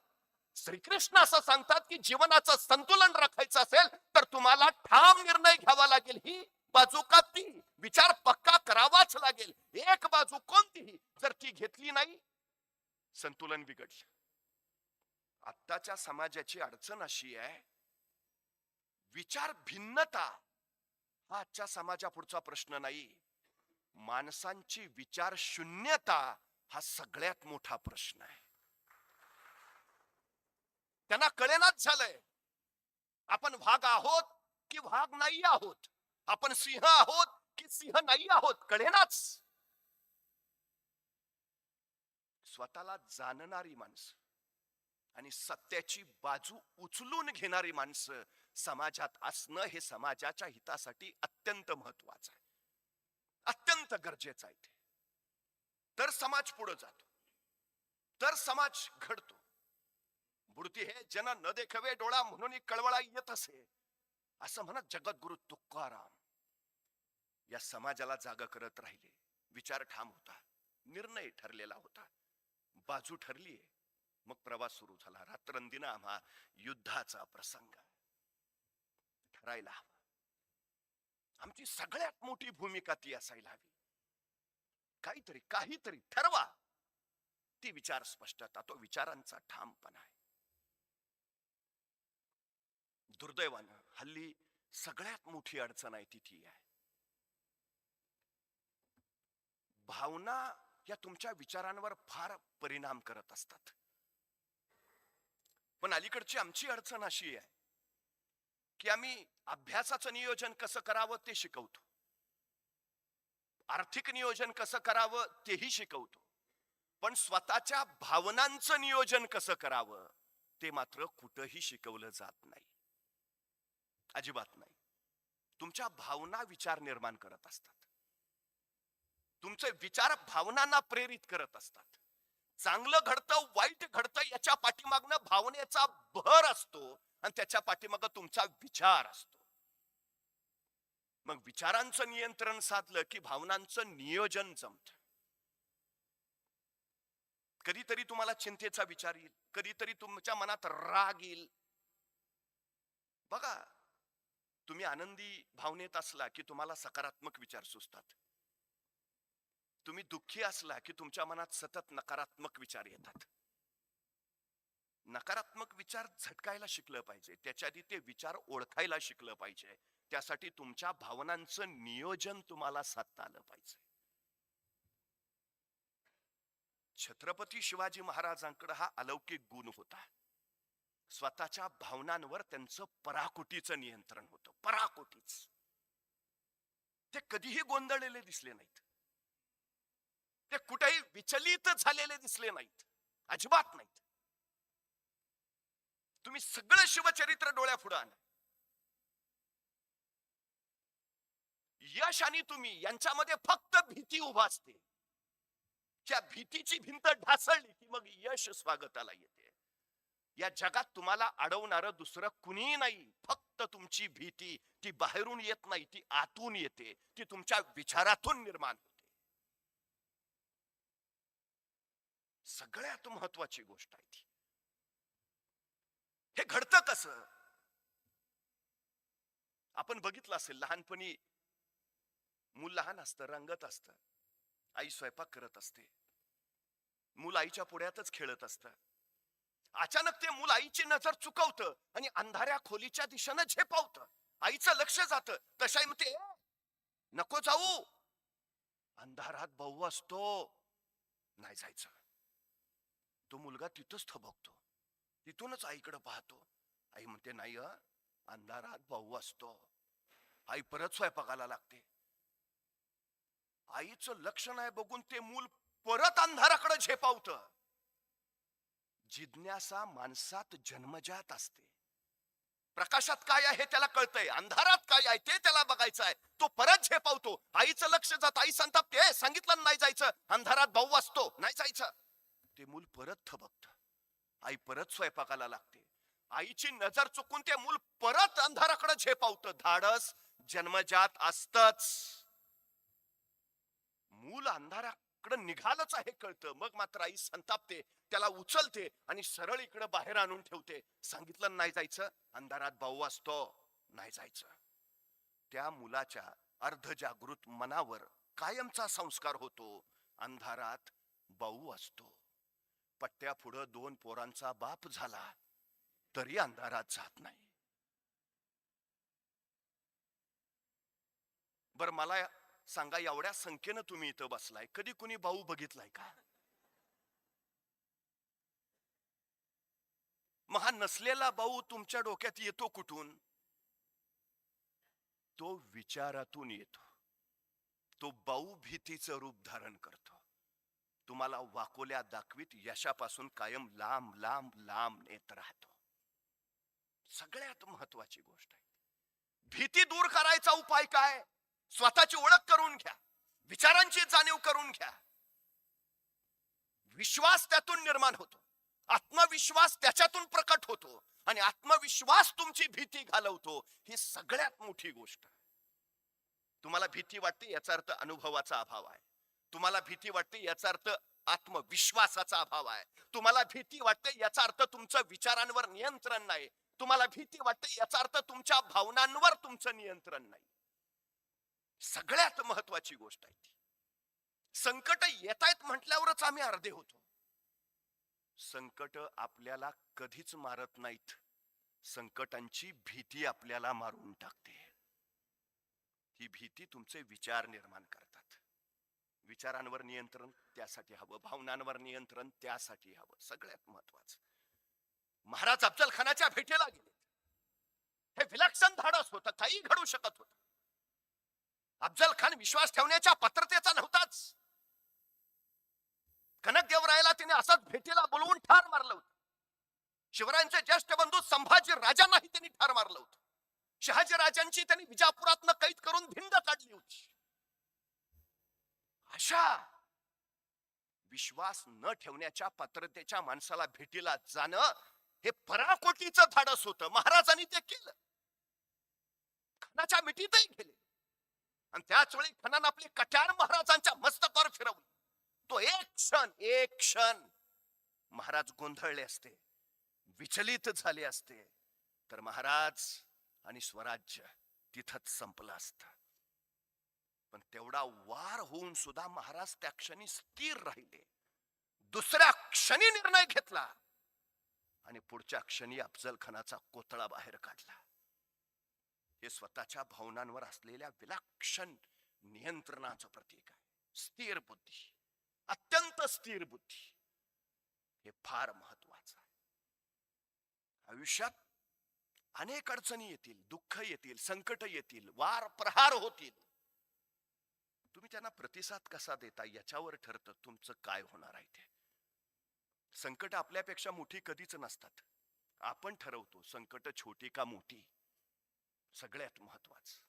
श्रीकृष्ण असं सांगतात की जीवनाचं संतुलन राखायचं असेल तर तुम्हाला ठाम निर्णय घ्यावा लागेल. ही बाजू का ती, विचार पक्का करावाच लागेल. एक बाजू कोणतीही जर ती घेतली नाही, संतुलन बिघडलं. आत्ताच्या समाजाची अडचण अशी आहे, विचार भिन्नता हा आजच्या समाजापुढचा प्रश्न नाही. माणसांची विचार शून्यता हा सगळ्यात मोठा प्रश्न आहे. त्यांना कळेनाच झालंय आपण वाघ आहोत की वाघ नाही आहोत, आपण सिंह आहोत की सिंह नाही आहोत, कळेनाच. स्वतःला जाणणारी माणसं आणि सत्याची बाजू उचलून घेणारी माणसं समाजात असणं हे समाजाच्या हितासाठी अत्यंत महत्वाचं आहे, अत्यंत गरजेचं आहे. तर समाज पुढे जातो, तर समाज घडतो. बुडती हे जन न देखवे डोळा म्हणून कळवळा येत असे, असं म्हणत जगद्गुरु तुकाराम या समाजाला जागा करत राहिले. विचार ठाम होता, निर्णय ठरलेला होता, बाजू ठरलीये. मग प्रवास सुरू झाला. रात्रंदिना आम्हा युद्धाचा प्रसंग ठरायला हवा. आमची सगळ्यात मोठी भूमिका ती असायला हवी. काहीतरी काहीतरी ठरवा. ती विचार स्पष्टता, तो विचारांचा ठामपणा आहे. दुर्दैवानं हल्ली सगळ्यात मोठी अडचण आहे ती आहे, भावना या तुमच्या विचारांवर फार परिणाम करत असतात. पण अलीकडची आमची अडचण अशी आहे की आम्ही अभ्यासाचं नियोजन कसं करावं ते शिकवतो, आर्थिक नियोजन कसं करावं तेही शिकवतो, पण स्वतःच्या भावनांचं नियोजन कसं करावं ते मात्र कुठंही शिकवलं जात नाही, अजिबात नाही. तुमच्या भावना विचार निर्माण करत असतात, तुमचे विचार भावनांना प्रेरित करत असतात. चांगलं घडतं वाईट घडतं याच्या पाठीमागनं भावनेचा भर असतो आणि त्याच्या पाठीमागं तुमचा विचार असतो. मग विचारांचं नियंत्रण साधलं की भावनांचं नियोजन जमतं. कधीतरी तुम्हाला चिंतेचा विचार येईल, कधीतरी तुमच्या मनात राग येईल. बघा, तुम्ही आनंदी भावनेत असला की तुम्हाला सकारात्मक विचार सुचतात. तुम्ही दुःखी असला की तुमच्या मनात सतत नकारात्मक विचार येतात. नकारात्मक विचार झटकायला शिकलं पाहिजे, त्याच्या आधी ते विचार ओळखायला शिकलं पाहिजे. त्यासाठी तुमच्या भावनांचं नियोजन तुम्हाला साधता आलं पाहिजे. छत्रपती शिवाजी महाराजांकडे हा अलौकिक गुण होता. स्वतःच्या भावनांवर त्यांचं पराकोटीचं नियंत्रण होतं, पराकोटीच. ते कधीही गोंधळलेले दिसले नाहीत, ते कुठेही विचलित झालेले दिसले नाहीत, अजिबात नाहीत. तुम्ही सगळं शिवचरित्र डोळ्यापुढे आणा, यश आणि तुम्ही यांच्यामध्ये फक्त भीती उभा असते. त्या भीतीची भिंत ढासळली की मग यश स्वागताला येते. या जगात तुम्हाला अडवणारं दुसरं कुणीही नाही, फक्त तुमची भीती. ती बाहेरून येत नाही, ती आतून येते, ती तुमच्या विचारातून निर्माण होते. सगळ्यात महत्वाची गोष्ट आहे ती. हे घडतं कसं? आपण बघितलं असेल, लहानपणी मूल लहान असतं, रंगत असतं, आई स्वयंपाक करत असते, मूल आईच्या पुढ्यातच खेळत असतं. अचानक ते मूल आईची नजर चुकवतं आणि अंधाऱ्या खोलीच्या दिशेनं झेपावतं. आईचं लक्ष जातं, तशाही म्हणते नको जाऊ, अंधारात भाऊ असतो, नाही जायचं. तो मुलगा तिथंच थबकतो, तिथूनच आईकडे पाहतो. आई म्हणते नाही, अंधारात भाऊ असतो. आई परत स्वयंपाकाला लागते. आईचं लक्ष नाही बघून ते मूल परत अंधाराकडे झेपावतं. जिज्ञासा माणसात जन्मजात असते. प्रकाशात काय आहे त्याला कळतंय, अंधारात काय आहे ते त्याला बघायचं आहे. तो परत झेपावतो, आईचं लक्ष जात, आई संतापते, सांगितलं नाही जायचं, अंधारात भाऊ असतो, नाही जायचं. ते मूल परत थबकतं, आई परत स्वयंपाकाला लागते. आईची नजर चुकून ते मूल परत अंधाराकडे झेपावतं. धाडस जन्मजात असतच. मूल अंधाराकडे निघालच आहे कळतं, मग मात्र आई संतापते, त्याला उचलते आणि सरळ इकडे बाहेर आणून ठेवते. सांगितलं नाही जायचं, अंधारात भाऊ असतो, नाही जायचं. त्या मुलाच्या अर्धजागृत मनावर कायमचा संस्कार होतो, अंधारात भाऊ असतो. पट्ट्या पुढं 2 पोरांचा बाप झाला तरी अंधारात जात नाही. बर मला सांगा, एवढ्या संख्येनं तुम्ही इथं बसलाय, कधी कुणी भाऊ बघितलाय का? मग हा नसलेला भाऊ तुमच्या डोक्यात येतो कुठून? तो विचारातून येतो. तो भाऊ भीतीचं रूप धारण करतो, तुम्हाला वाकोल्या दाखवीत यशापासून कायम लांब लांब लांब नेत राहतो. सगळ्यात महत्वाची गोष्ट आहे, भीती दूर करायचा उपाय काय? स्वतःची ओळख करून घ्या, विचारांची जाणीव करून घ्या. विश्वास त्यातून निर्माण होतो, आत्मविश्वास त्याच्यातून प्रकट होतो आणि आत्मविश्वास तुमची भीती घालवतो. ही सगळ्यात मोठी गोष्ट. तुम्हाला भीती वाटते याचा अर्थ अनुभवाचा अभाव आहे. तुम्हाला भीती वाटते याचा अर्थ आत्मविश्वासाचा अभाव आहे. तुम्हाला भीती वाटते याचा अर्थ तुमचं विचारांवर नियंत्रण नाही. तुम्हाला भीती वाटते याचा अर्थ तुमच्या भावनांवर तुमचं नियंत्रण नाही. सगळ्यात महत्वाची गोष्ट आहे ती. संकट येत आहेत म्हटल्यावरच आम्ही अर्धे होतो. संकट आपल्याला कधीच मारत नाहीत, संकटांची भीती आपल्याला मारून टाकते. ही भीती तुमचे विचार निर्माण करतात. विचारांवर नियंत्रण त्यासाठी हवं, भावनांवर नियंत्रण त्यासाठी हवं. सगळ्यात महत्वाचं, महाराज अफजल खानाच्या भेटीला गेले. हे विलक्षण धाडस होतं, काही घडू शकत होतं. अफजल खान विश्वास ठेवण्याच्या पात्रतेचा नव्हताच. कनक देवरायला तिने असंच भेटीला बोलवून ठार मारलं होतं. शिवरायांचे ज्येष्ठ बंधू संभाजी राजांनाही त्यांनी ठार मारलं होतं. शहाजी राजांची त्यांनी विजापुरातनं कैद करून भिंड काढली होती. अशा विश्वास न ठेवण्याच्या पात्रतेच्या माणसाला भेटीला जाणं हे पराकोटीचं धाडस होतं. महाराजांनी ते केलं, खानाच्या मिठीतही गेले आणि त्याच वेळी खानानं आपली कट्यार महाराजांच्या मस्तकावर फिरवली. तो एक क्षण महाराज गोंधळले असते, विचलित झाले असते, तर महाराज आणि स्वराज्य तिथंच संपलं असतं. पण तेवढा वार होऊन सुद्धा महाराज त्या क्षणी स्थिर राहिले. दुसऱ्या क्षणी निर्णय घेतला आणि पुढच्या क्षणी अफजल खानाचा कोतळा बाहेर काढला. हे स्वतःच्या भावनांवर असलेल्या विलक्षण नियंत्रणाचं प्रतीक आहे. स्थिर बुद्धी, अत्यंत स्थिर बुद्धी, हे फार महत्वाचं आहे. आयुष्यात अनेक अडचणी येतील, दुःख येतील, संकट येतील, वार प्रहार होतील. तुम्ही त्यांना प्रतिसाद कसा देता याच्यावर ठरतं तुमचं काय होणार आहे ते. संकट आपल्यापेक्षा मोठी कधीच नसतात. आपण ठरवतो संकट छोटी का मोठी. सगळ्यात महत्वाचं,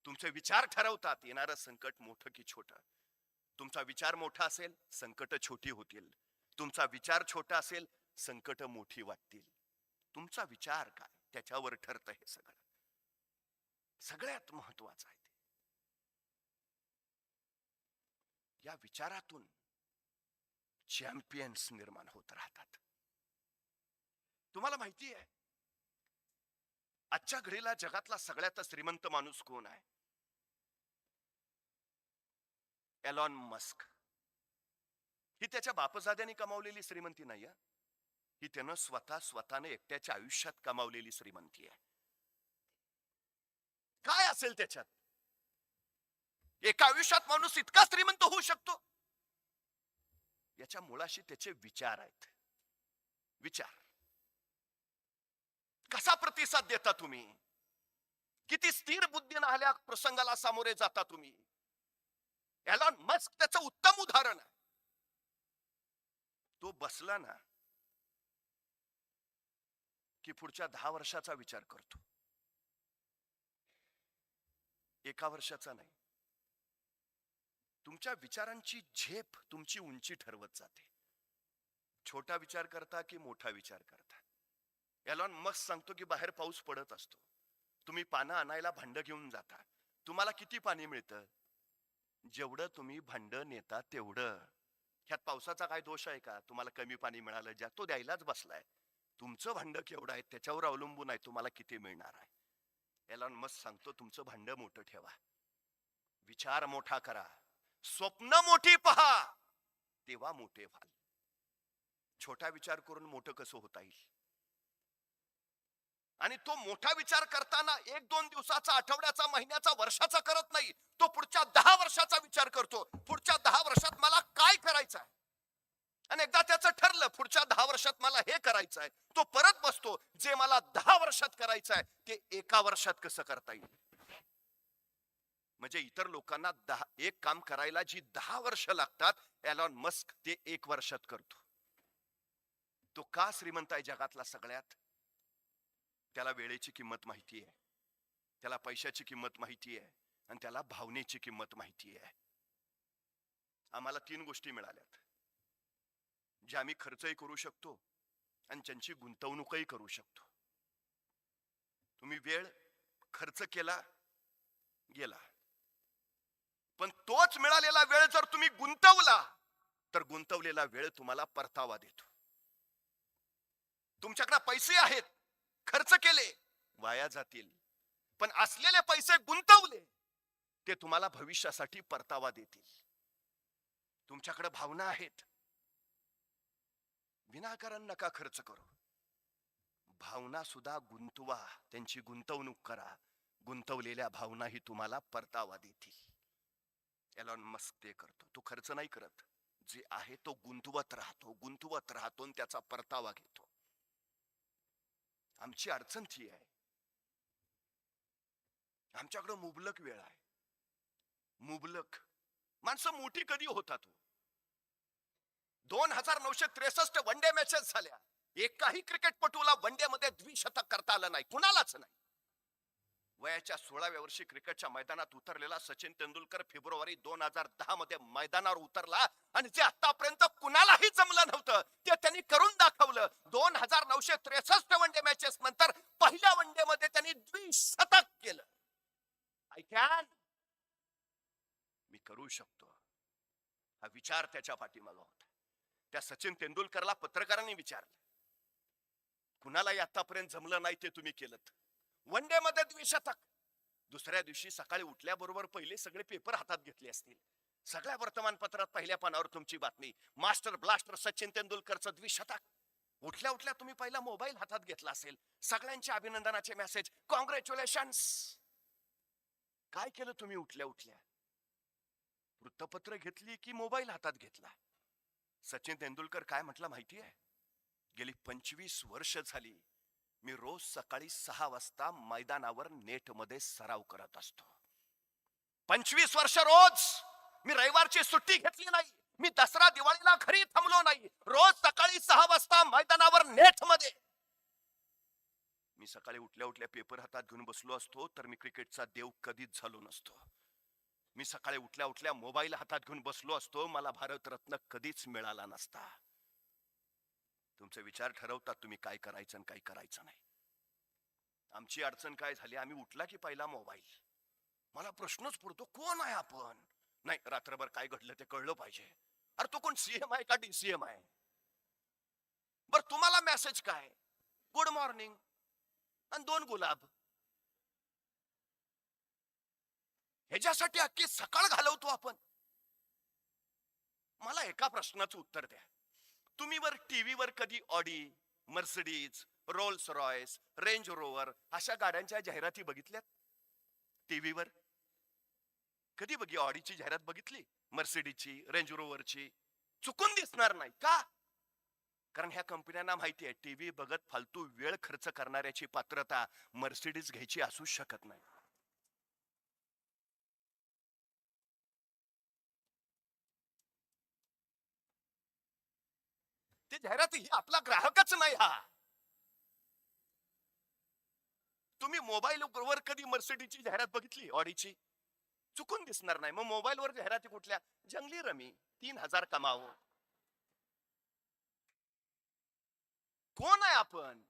तुमचे विचार ठरवतात येणारं संकट मोठं की छोटं. तुमचा विचार मोठा असेल, संकट छोटी होतील. तुमचा विचार छोटा असेल, संकट मोठी वाटतील. तुमचा विचार काय त्याच्यावर ठरतं हे सगळं. सगळ्यात महत्वाचं आहे ते. या विचारातून चॅम्पियन्स निर्माण होत राहतात. तुम्हाला माहिती आहे, आजच्या घडीला जगातला सगळ्यात श्रीमंत माणूस कोण आहे? Elon Musk. ही त्याच्या बापजाद्यांनी कमावलेली श्रीमंती नाही, ही त्यानं स्वतःने एकट्याच्या आयुष्यात कमावलेली श्रीमंती आहे. काय असेल त्याच्यात? एका आयुष्यात माणूस इतका श्रीमंत होऊ शकतो, याच्या मुळाशी त्याचे विचार आहेत. विचार कसा प्रतिसाद देता तुम्ही? किती स्थिर बुद्धीने आल्या प्रसंगाला सामोरे जाता तुम्ही? एलॉन मस्क त्याचं उत्तम उदाहरण आहे. तो बसला ना की पुढच्या 10 वर्षाचा विचार करतो, 1 वर्षाचा नाही. तुमच्या विचारांची झेप तुमची उंची ठरवत जाते. छोटा विचार करता की मोठा विचार करता? एलॉन मस्क सांगतो की बाहेर पाऊस पडत असतो, तुम्ही पानं आणायला भांड घेऊन जाता, तुम्हाला किती पाणी मिळतं? जेवढं तुम्ही भांड नेता तेवढं. ह्यात पावसाचा काय दोष आहे का? तुम्हाला कमी पाणी मिळालं, ज्या तो द्यायलाच बसलाय. तुमचं भांड केवढं आहे त्याच्यावर अवलंबून आहे तुम्हाला किती मिळणार आहे. एलॉन मस्क सांगतो तुमचं भांड मोठं ठेवा, विचार मोठा करा, स्वप्न मोठी पहा, तेव्हा मोठे व्हाल. छोटा विचार करून मोठं कसं होता येईल? आणि तो मोठा विचार करताना एक दोन दिवसाचा, आठवड्याचा, महिन्याचा, वर्षाचा करत नाही. तो पुढच्या 10 वर्षाचा विचार करतो. पुढच्या 10 वर्षात मला काय करायचं आहे, आणि एकदा त्याचं ठरलं पुढच्या 10 वर्षात मला हे करायचं आहे, तो परत बसतो जे मला 10 वर्षात करायचं आहे ते एका वर्षात कसं करता येईल. म्हणजे इतर लोकांना एक काम करायला जी 10 वर्ष लागतात, एलॉन मस्क ते 1 वर्षात करतो. तो का श्रीमंत आहे जगातला सगळ्यात? त्याला वेळेची किंमत माहिती आहे, त्याला पैशाची किंमत माहिती आहे, आणि त्याला भावनेची किंमत माहिती आहे. आम्हाला 3 गोष्टी मिळाल्यात ज्या आम्ही खर्चही करू शकतो आणि ज्यांची गुंतवणूकही करू शकतो. तुम्ही वेळ खर्च केला गेला, पण तोच मिळालेला वेळ जर तुम्ही गुंतवला तर गुंतवलेला वेळ तुम्हाला परतावा देतो. तुमच्याकडे पैसे आहेत, खर्च केले वाया जातील, पण असलेले पैसे गुंतवले ते तुम्हाला भविष्यासाठी परतावा देतील. तुमच्याकडे भावना आहेत, विनाकारण नका खर्च करू, भावना सुद्धा गुंतवा, त्यांची गुंतवणूक करा, गुंतवलेल्या भावनाही तुम्हाला परतावा देतील. एलॉन मस्क ते करतो, तो खर्च नाही करत, जे आहे तो गुंतवत राहतो, गुंतवत राहतो आणि त्याचा परतावा घेतो. आमची अडचण ती आहे, आमच्याकडे मुबलक वेळ आहे. मुबलक माणसं मोठी कधी होतात? 2963 वनडे मॅचेस झाल्या, एकाही क्रिकेटपटूला वनडे मध्ये द्विशतक करता आलं नाही, कुणालाच नाही. वयाच्या 16व्या वर्षी क्रिकेटच्या मैदानात उतरलेला सचिन तेंडुलकर फेब्रुवारी 2010 मध्ये मैदानावर उतरला, आणि जे आतापर्यंत कुणालाही जमलं नव्हतं ते त्यांनी करून दाखवलं. 2963 वनडे मॅचेस नंतर पहिल्या वनडे मध्ये त्यांनी द्विशतक केलं. आय कॅन, मी करू शकतो, हा विचार त्याच्या पाठीमागे होता. त्या सचिन तेंडुलकरला पत्रकारांनी विचारलं, कुणालाही आतापर्यंत जमलं नाही ते तुम्ही केलं, वनडे मध्ये द्विशतक. दुसऱ्या दिवशी सकाळी उठल्याबरोबर पहिले सगळे पेपर हातात घेतले असतील, सगळ्या वर्तमानपत्रात पहिल्या पानावर तुमची बातमी, मास्टर ब्लास्टर सचिन तेंडुलकरचं द्विशतक. उठल्या उठल्या तुम्ही पहिला मोबाईल हातात घेतला असेल, सगळ्यांचे अभिनंदनाचे मेसेज, कॉंग्रॅच्युलेशन्स. काय केलं तुम्ही उठल्या उठल्या? वृत्तपत्र घेतली की मोबाईल हातात घेतला? सचिन तेंडुलकर काय म्हटलं माहिती आहे? गेली 25 वर्ष झाली मी रोज सकाळी 6 वाजता मैदानावर नेट मध्ये सराव करत असतो. 25 वर्ष रोज. मी रविवारची सुट्टी घेतली नाही, मी दसरा दिवाळीला घरी थांबलो नाही, रोज सकाळी 6 वाजता मैदानावर नेट मध्ये. मी सकाळी उठल्या उठल्या पेपर हातात घेऊन बसलो असतो तर मी क्रिकेटचा देव कधीच झालो नसतो. मी सकाळी उठल्या उठल्या मोबाईल हातात घेऊन बसलो असतो, मला भारतरत्न कधीच मिळाला नसता. तुमचे विचार ठरवतात तुम्ही काय करायचं आणि काय करायचं नाही. आमची अडचण काय झाली, आम्ही उठला की पहिला मोबाईल. मला प्रश्नच पडतो, कोण आहे आपण? नाही, रात्रभर काय घडलं ते कळलं पाहिजे. अरे तो कोण, सीएम आहे का डीसीएम आहे? बर तुम्हाला मेसेज काय, गुड मॉर्निंग आणि 2 गुलाब. ह्याच्यासाठी अख्खी सकाळ घालवतो आपण. मला एका प्रश्नाचं उत्तर द्या, तुम्ही वर टीव्हीवर कधी Audi, Mercedes, Rolls Royce, Range Rover अशा गाड्यांच्या जाहिराती बघितल्यात? टीव्हीवर कधी ऑडीची जाहिरात बघितली, मर्सिडीजची, रेंज रोवरची? चुकून दिसणार नाही का? कारण ह्या कंपन्यांना माहिती आहे टीव्ही बघत फालतू वेळ खर्च करणाऱ्याची पात्रता मर्सिडीज घ्यायची असू शकत नाही. ते जाहिराती ही आपला ग्राहकच नाही. हा तुम्ही मोबाईल वर कधी मर्सिडीजची जाहिरात बघितली, ऑडीची? चुकून दिसणार नाही. मग मोबाईल वर जाहिराती कुठल्या? जंगली रमी, 3000 कमावो. कोण आहे आपण?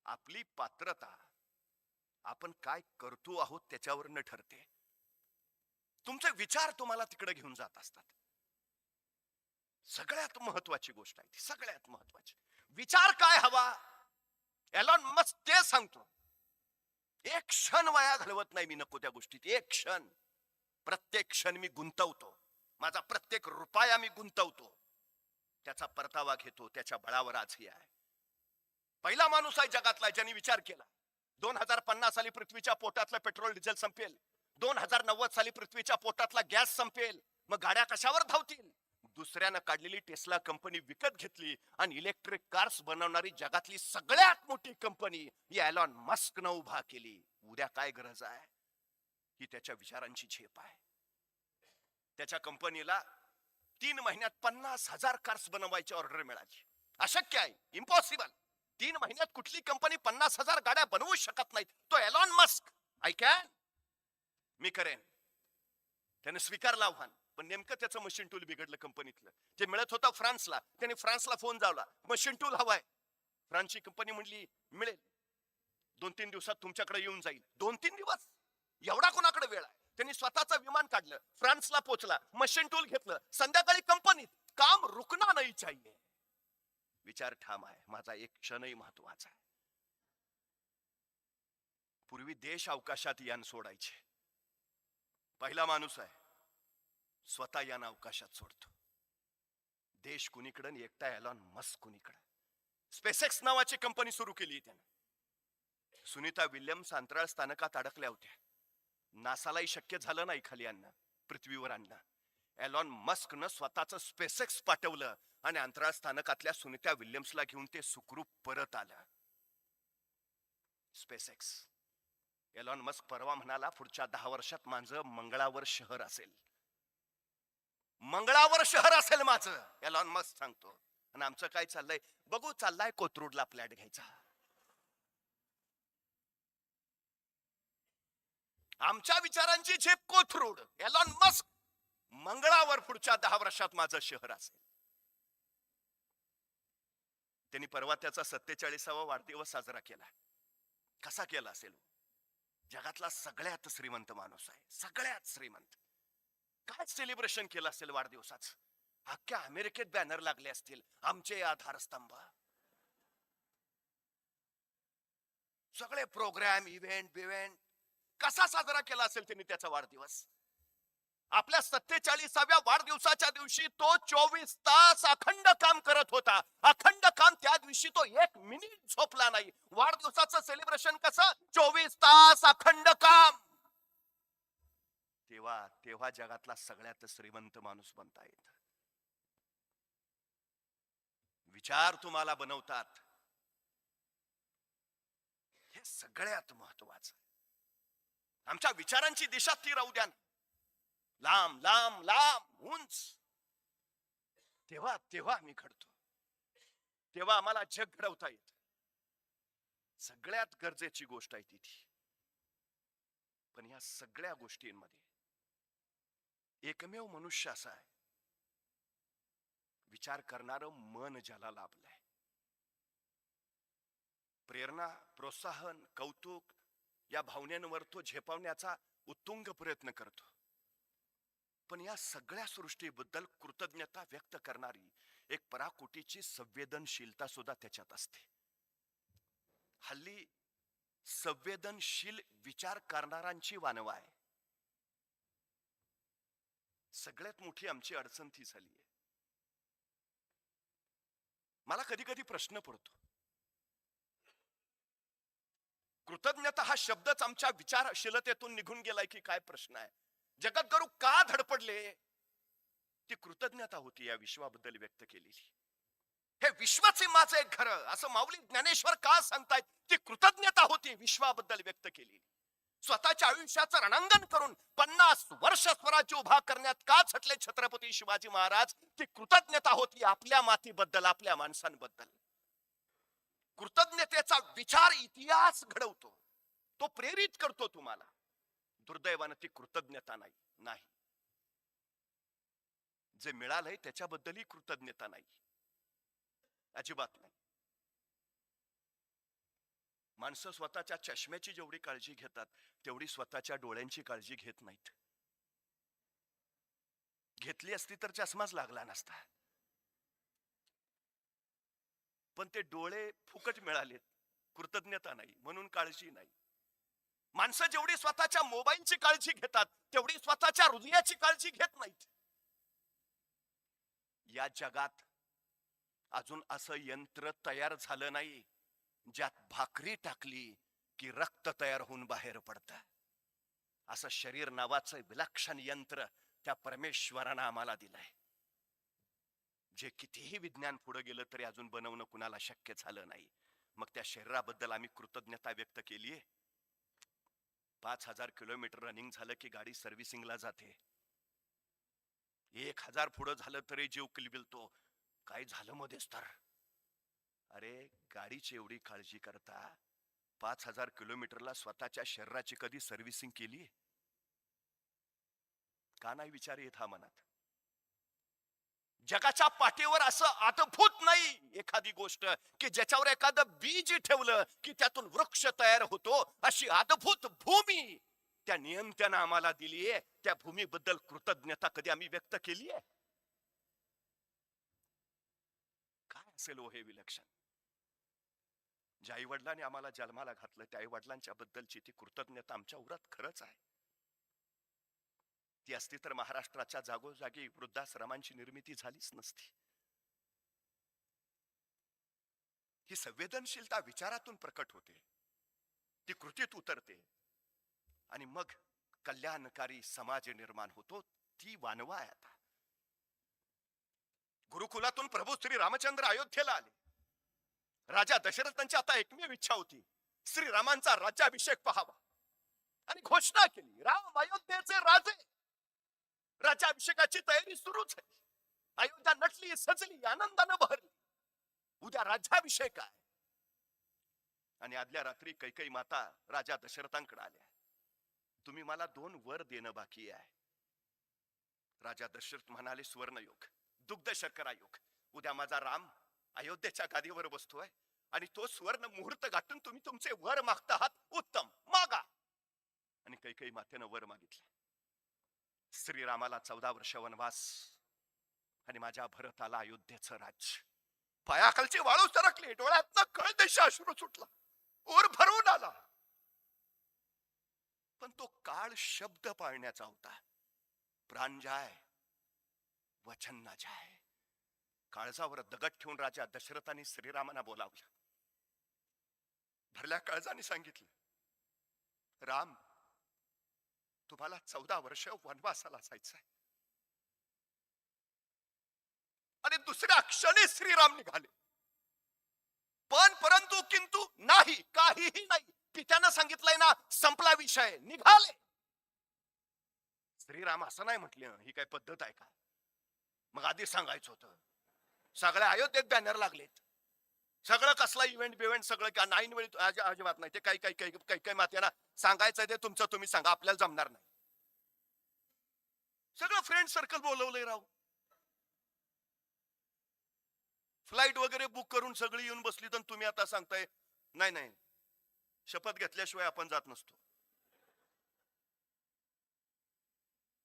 आपली पात्रता आपण काय करतो आहोत त्याच्यावरनं ठरते. तुमचे विचार तुम्हाला तिकडे घेऊन जात असतात. सगळ्यात महत्वाची गोष्ट आहे ती, सगळ्यात महत्वाची. विचार काय हवा? एलॉन मस्क ते सांगतो. एक क्षण वाया घालवत नाही मी नको त्या गोष्टीत. एक क्षण, प्रत्येक क्षण मी गुंतवतो. माझा प्रत्येक रुपया मी गुंतवतो. त्याचा परतावा घेतो. त्याच्या बळावर आज ही आहे. पहिला माणूस आहे जगातला ज्यांनी विचार केला 2050 साली पृथ्वीच्या पोटातलं पेट्रोल डिझेल संपेल, 2090 साली पृथ्वीच्या पोटातला गॅस संपेल, मग गाड्या कशावर धावतील? दुसऱ्यानं काढलेली टेस्ला कंपनी विकत घेतली आणि इलेक्ट्रिक कार्स बनवणारी जगातली सगळ्यात मोठी कंपनी या एलॉन मस्क न उभा केली. उद्या काय गरज आहे? ही त्याच्या विचारांची झेप आहे. त्याच्या कंपनीला 3 महिन्यात 50,000 कार्स बनवायची ऑर्डर मिळाली. अशक्य आहे, इम्पॉसिबल. 3 महिन्यात कुठली कंपनी 50,000 गाड्या बनवू शकत नाही. तो एलॉन मस्क आय कॅन, मी करेन. त्याने स्वीकारलं आव्हान. पण नेमकं त्याचं मशीन टूल बिघडलं कंपनीतलं. जे मिळत होतं फ्रान्सला, त्याने फ्रान्सला फोन लावला, मशीन टूल हवाय. फ्रान्सची कंपनी म्हणली मिळेल, 2-3 दिवसात तुमच्याकडे येऊन जाईल. 2-3 दिवस? एवढा कोणाकडे वेळ आहे? त्यांनी स्वतःचं विमान काढलं, फ्रान्सला पोहोचला, मशीन टूल घेतलं, संध्याकाळी कंपनीत. काम रुकना नाही चाहिए. विचार ठाम आहे. माझा एक क्षणही महत्वाचा आहे. पूर्वी देश अवकाशात यान सोडायचे. पहिला माणूस आहे स्वतः यान अवकाशात सोडतो. देश कुणीकडे आणि एकटा एलॉन मस्क कुणीकडे. स्पेसएक्स नावाची कंपनी सुरू केली त्याने. सुनीता विल्यम्स अंतराळ स्थानकात अडकल्या होत्या. नासालाही शक्य झालं नाही खाली आणणं, पृथ्वीवर आणणं. एलॉन मस्कनं स्वतःचं स्पेसएक्स पाठवलं आणि अंतराळ स्थानकातल्या सुनीता विल्यम्सला घेऊन ते सुखरूप परत आलं. स्पेसएक्स. एलॉन मस्क परवा म्हणाला पुढच्या 10 वर्षात माझं मंगळावर शहर असेल. मंगळावर शहर असेल माझं, एलॉन मस्क सांगतो. आणि आमचं काय चाललंय बघू. चाललाय कोथरूडला फ्लॅट घ्यायचा. आमच्या विचारांची झेप कोथरूड. एलॉन मस्क मंगळावर पुढच्या 10 वर्षात माझं शहर असेल. त्यांनी परवा त्याचा 47वा वाढदिवस साजरा केला. कसा केला असेल? जगातला सगळ्यात श्रीमंत माणूस आहे, सगळ्यात श्रीमंत. काय सेलिब्रेशन केलं असेल वाढदिवसाचं? अख्ख्या अमेरिकेत बॅनर लागले असतील, आमचे आधारस्तंभ. सगळे प्रोग्राम, इव्हेंट. कसा साजरा केला असेल त्यांनी त्याचा वाढदिवस? आपल्या 47व्या वाढदिवसाच्या दिवशी तो 24 तास अखंड काम करत होता. अखंड काम. त्या दिवशी तो 1 मिनिट झोपला नाही. वाढदिवसाचं सेलिब्रेशन कसं? 24 तास अखंड काम. तेव्हा जगातला सगळ्यात श्रीमंत माणूस बनता येत. विचार तुम्हाला बनवतात, हे सगळ्यात महत्वाचं. आमच्या विचारांची दिशा ती राहू द्या, लांब लांब लांब उंच. तेव्हा आम्ही घडतो. तेव्हा आम्हाला जग घडवता येत. सगळ्यात गरजेची गोष्ट आहे ती. पण या सगळ्या गोष्टींमध्ये एकमेव मनुष्य असा आहे, विचार करणारं मन ज्याला लाभलंय. प्रेरणा, प्रोत्साहन, कौतुक या भावनेंवर तो झेपावण्याचा उत्तुंग प्रयत्न करतो. पण या सगळ्या सृष्टीबद्दल कृतज्ञता व्यक्त करणारी एक पराकोटीची संवेदनशीलता सुद्धा त्याच्यात असते. हल्ली संवेदनशील विचार करणाऱ्यांची वानवा आहे. सगळ्यात मोठी आमची अडचण ती झाली आहे. मला कधी कधी प्रश्न पडतो, कृतज्ञता हा शब्दच आमच्या विचारशीलतेतून निघून गेलाय की काय? प्रश्न आहे. जगद्गुरु का धडपडले? ती कृतज्ञता होती या विश्वाबद्दल व्यक्त केलेली. हे विश्वाचे माझे एक घर असं माऊली ज्ञानेश्वर का सांगतायत? ती कृतज्ञता होती विश्वाबद्दल व्यक्त केलेली. स्वतःच्या आयुष्याचं रणांगण करून 50 वर्ष स्वराज्य उभा करण्यात का झटले छत्रपती शिवाजी महाराज? ती कृतज्ञता होती आपल्या मातीबद्दल, आपल्या माणसांबद्दल. कृतज्ञतेचा विचार इतिहास घडवतो, तो प्रेरित करतो तुम्हाला. दुर्दैवानं ती कृतज्ञता नाही. जे मिळालंय त्याच्याबद्दलही कृतज्ञता नाही, अजिबात नाही. माणसं स्वतःच्या चष्म्याची जेवढी काळजी घेतात तेवढी स्वतःच्या डोळ्यांची काळजी घेत नाहीत. घेतली असती तर चष्माच लागला नसता. पण ते डोळे फुकट मिळालेत, कृतज्ञता नाही म्हणून काळजी नाही. माणसं जेवढी स्वतःच्या मोबाईलची काळजी घेतात तेवढी स्वतःच्या हृदयाची काळजी घेत नाहीत. या जगात अजून असं यंत्र तयार झालं नाही ज्यात भाकरी टाकली की रक्त तयार होऊन बाहेर पडतं. असं शरीर नावाचं विलक्षण यंत्र त्या परमेश्वरानं आम्हाला दिलंय, जे कितीही विज्ञान पुढे गेलं तरी अजून बनवणं कुणाला शक्य झालं नाही. मग त्या शरीराबद्दल आम्ही कृतज्ञता व्यक्त केलीये. 5,000 किलोमीटर रनिंग झालं की गाडी सर्व्हिसिंगला जाते. 1,000 पुढं झालं तरी जीव किलबिलतो, काय झालं मध्येच तर. अरे गाडीची एवढी काळजी करता 5,000 किलोमीटरला स्वतःच्या शरीराची कधी सर्व्हिसिंग केली? का नाही विचार येत हा मनात? जगाच्या पाठीवर असं अद्भुत नाही एखादी गोष्ट की ज्याच्यावर एखादं बीज ठेवलं की त्यातून वृक्ष तयार होतो. अशी अद्भुत भूमी त्या नियंत्यानं आम्हाला दिलीये. त्या भूमीबद्दल कृतज्ञता कधी आम्ही व्यक्त केलीये? काय असेल हो हे विलक्षण? ज्या आई वडिलांनी आम्हाला जन्माला घातलं त्या आई वडिलांच्या बद्दलची ती कृतज्ञता आमच्या उरात खरंच आहे. ती असती तर महाराष्ट्राच्या जागोजागी वृद्धाश्रमांची निर्मिती झालीच नसती. ही संवेदनशीलता विचारातून प्रकट होते, ती कृतीत उतरते आणि मग कल्याणकारी समाज निर्माण होतो. ती वानवा आहे. आता गुरुकुलातून प्रभू श्री रामचंद्र अयोध्येला आले. राजा दशरथांची आता एकमेव इच्छा होती श्रीरामांचा राज्याभिषेक पाहावा आणि घोषणा केली, राम अयोध्येचे राजे. राज्याभिषेकाची तयारी सुरूच आहे. अयोध्या नटली, सजली, आनंदानं बहरली. उद्या राज्याभिषेक आहे. आणि आदल्या रात्री कैकेयी माता राजा दशरथांकडे आल्या, तुम्ही मला 2 वर देणं बाकी आहे. राजा दशरथ म्हणाले, सुवर्णयोग, दुग्ध शर्करा योग. उद्या माझा राम अयोध्येच्या गादीवर बसतोय आणि तो सुवर्ण मुहूर्त गाठून तुम्ही तुमचे वर मागता आहात. उत्तम, मागा. आणि कैकेयी मातेनं वर मागितले, श्रीरामाला 14 वर्ष वनवास आणि माझ्या भरताला अयोध्येचं राज्य. पायाखालची वाळू सरकली, डोळ्यातनं कळदेशी अश्रू सुटला, ओर भरून आला. पण तो काळ शब्द पाळण्याचा होता. प्राण जाय वचन ना जाय. काळजावर दगड ठेवून राजा दशरथांनी श्रीरामांना बोलावलं. भरल्या काळजाने सांगितलं, राम तुम्हाला 14 वर्ष वनवासाला जायचंय. आणि दुसऱ्या क्षणी श्रीराम निघाले. पण परंतु किंतु नाही, काहीही नाही. पित्यानं सांगितलंय ना, संपला विषय, निघाले. श्रीराम असं नाही म्हटलं, ही काय पद्धत आहे का? मग आधी सांगायचं होतं. सगळ्या अयोध्येत बॅनर लागलेत, सगळं कसला इव्हेंट बिव्हेंट सगळं का नाही वेळी अजिबात नाही. ते काही काही काही काही काही मात्यांना सांगायचं ते तुमचं तुम्ही सांगा, आपल्याला जमणार नाही. सगळं फ्रेंड सर्कल बोलवलंय राव. फ्लाईट वगैरे बुक करून सगळी येऊन बसली तर तुम्ही आता सांगताय नाही नाही, शपथ घेतल्याशिवाय आपण जात नसतो.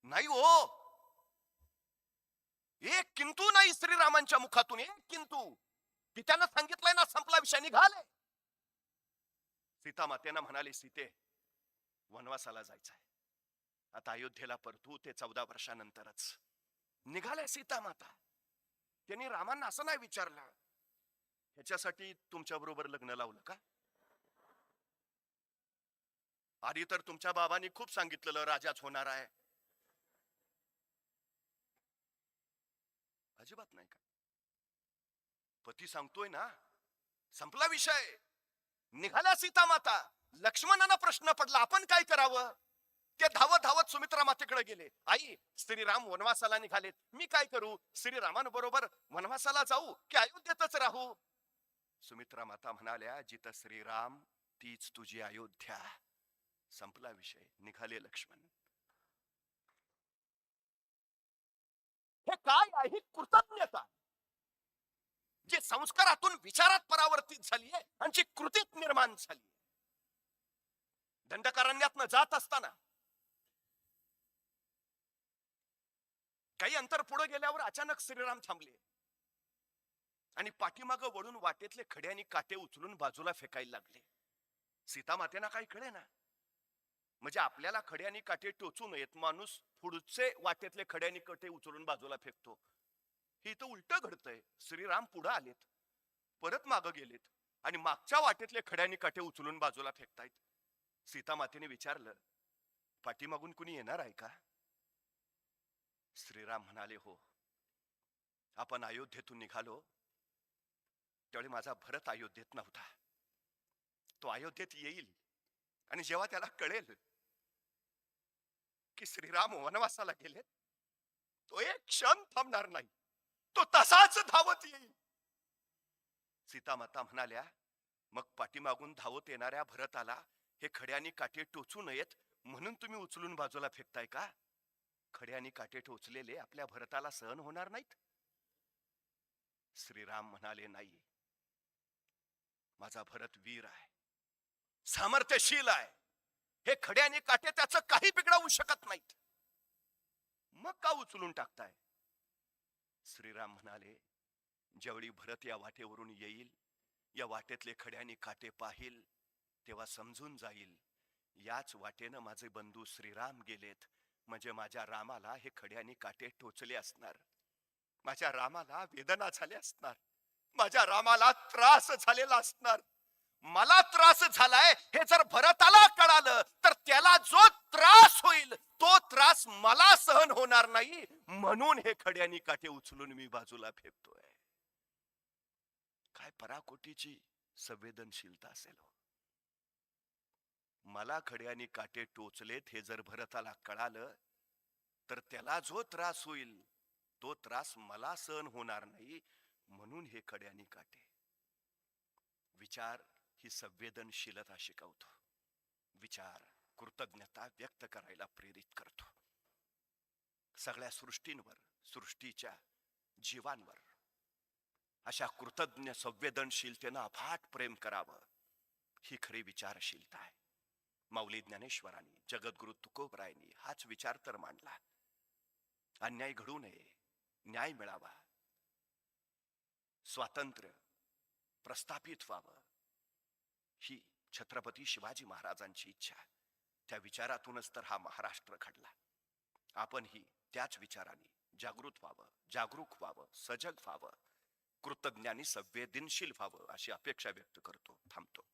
नाही हो, एक किंतु नाही श्रीरामांच्या मुखातून, एक किंतु. पित्यानं सांगितलंय ना, संपला विषय, निघाले. सीता मातेनं म्हणाले, सीते वनवासाला जायचंय, आता अयोध्येला परतू ते 14 वर्षानंतरच. निघाले सीता माता. त्यांनी रामांना असं नाही विचारलं, ह्याच्यासाठी तुमच्या बरोबर लग्न लावलं का? आधी तर तुमच्या बाबांनी खूप सांगितलेलं राजाच होणार आहे. अजिबात नाही का? पती सांगतोय ना, संपला विषय, निघाल्या सीता माता. लक्ष्मणांना प्रश्न पडला, आपण काय करावं? ते धावत धावत सुमित्रा मातेकडे गेले. आई, श्रीराम वनवासाला निघालेत, मी काय करू? श्रीरामांबरोबर वनवासाला जाऊ की अयोध्येतच राहू? सुमित्रा माता म्हणाल्या, जिथं श्रीराम तीच तुझी अयोध्या. संपला विषय, निघाले लक्ष्मण. हे काय आहे? कृतज्ञता, जे संस्कारातून विचारात परावर्तित झाली आहे आणि जी कृतीत निर्माण झाली. दंडकारण्यातनं जात असताना काही अंतर पुढे गेल्यावर अचानक श्रीराम थांबले आणि पाठीमागं वळून वाटेतले खडे आणि काटे उचलून बाजूला फेकायला लागले. सीता मातेना काही कळे ना, म्हणजे आपल्याला खडे आणि काटे टोचू नयेत, माणूस पुढचे वाटेतले खडे आणि काटे उचलून बाजूला फेकतो. हे इथं उलट घडतंय. श्रीराम पुढे आलेत, परत मागे गेलेत आणि मागच्या वाटेतले खडे आणि काटे उचलून बाजूला फेकतायत. सीता मातेने विचारलं, पाठीमागून कुणी येणार आहे का? श्रीराम म्हणाले, हो. आपण अयोध्येतून निघालो त्यावेळी माझा भरत अयोध्येत नव्हता. तो अयोध्येत येईल आणि जेव्हा त्याला कळेल की श्रीराम वनवासाला गेले, तो एक क्षण थांबणार नाही, तो तसाच धावत येईल. सीतामाता म्हणाल्या, मग पाठीमागून धावत येणाऱ्या भरताला हे खड्यानी काटे टोचू नयेत म्हणून तुम्ही उचलून बाजूला फेकताय का? खड्यानी काटे टोचलेले आपल्या भरताला सहन होणार नाहीत? श्रीराम म्हणाले, नाही, माझा भरत वीर आहे, सामर्थ्यशील आहे, हे खड्याने काटे त्याचं काही बिघडवू शकत नाहीत. मग का उचलून टाकताय? श्रीराम म्हणाले, ज्यावेळी भरत या वाटेवरून येईल, या वाटेतले खड्याने काटे पाहिल, तेव्हा समजून जाईल याच वाटेनं माझे बंधू श्रीराम गेलेत, म्हणजे माझ्या रामाला हे खड्याने काटे टोचले असणार, माझ्या रामाला वेदना झाल्या असणार, माझ्या रामाला त्रास झालेला असणार. मला त्रास झालाय हे जर भरताला कळालं तर त्याला जो त्रास होईल तो त्रास मला सहन होणार नाही, म्हणून हे खड्यानी काटे उचलून मी बाजूला फेकतोय. काय पराकोटीची संवेदनशीलता असेल हो. मला खड्यानी काटे टोचलेत हे जर भरताला कळालं तर त्याला जो त्रास होईल तो त्रास मला सहन होणार नाही, म्हणून हे खड्यानी काटे. विचार ही संवेदनशीलता शिकवतो. विचार कृतज्ञता व्यक्त करायला प्रेरित करतो. सगळ्या सृष्टींवर, सृष्टीच्या जीवांवर अशा कृतज्ञ संवेदनशीलतेनं अफाट प्रेम करावं, ही खरी विचारशीलता आहे. माऊली ज्ञानेश्वरांनी, जगद्गुरु तुकोबरायांनी हाच विचार तर मांडला. अन्याय घडू नये, न्याय मिळावा, स्वातंत्र्य प्रस्थापित व्हावं, ही छत्रपती शिवाजी महाराजांची इच्छा. त्या विचारातूनच तर हा महाराष्ट्र घडला. आपणही त्याच विचाराने जागृत व्हावं, जागरूक व्हावं, सजग व्हावं, कृतज्ञानी संवेदनशील व्हावं अशी अपेक्षा व्यक्त करतो. थांबतो.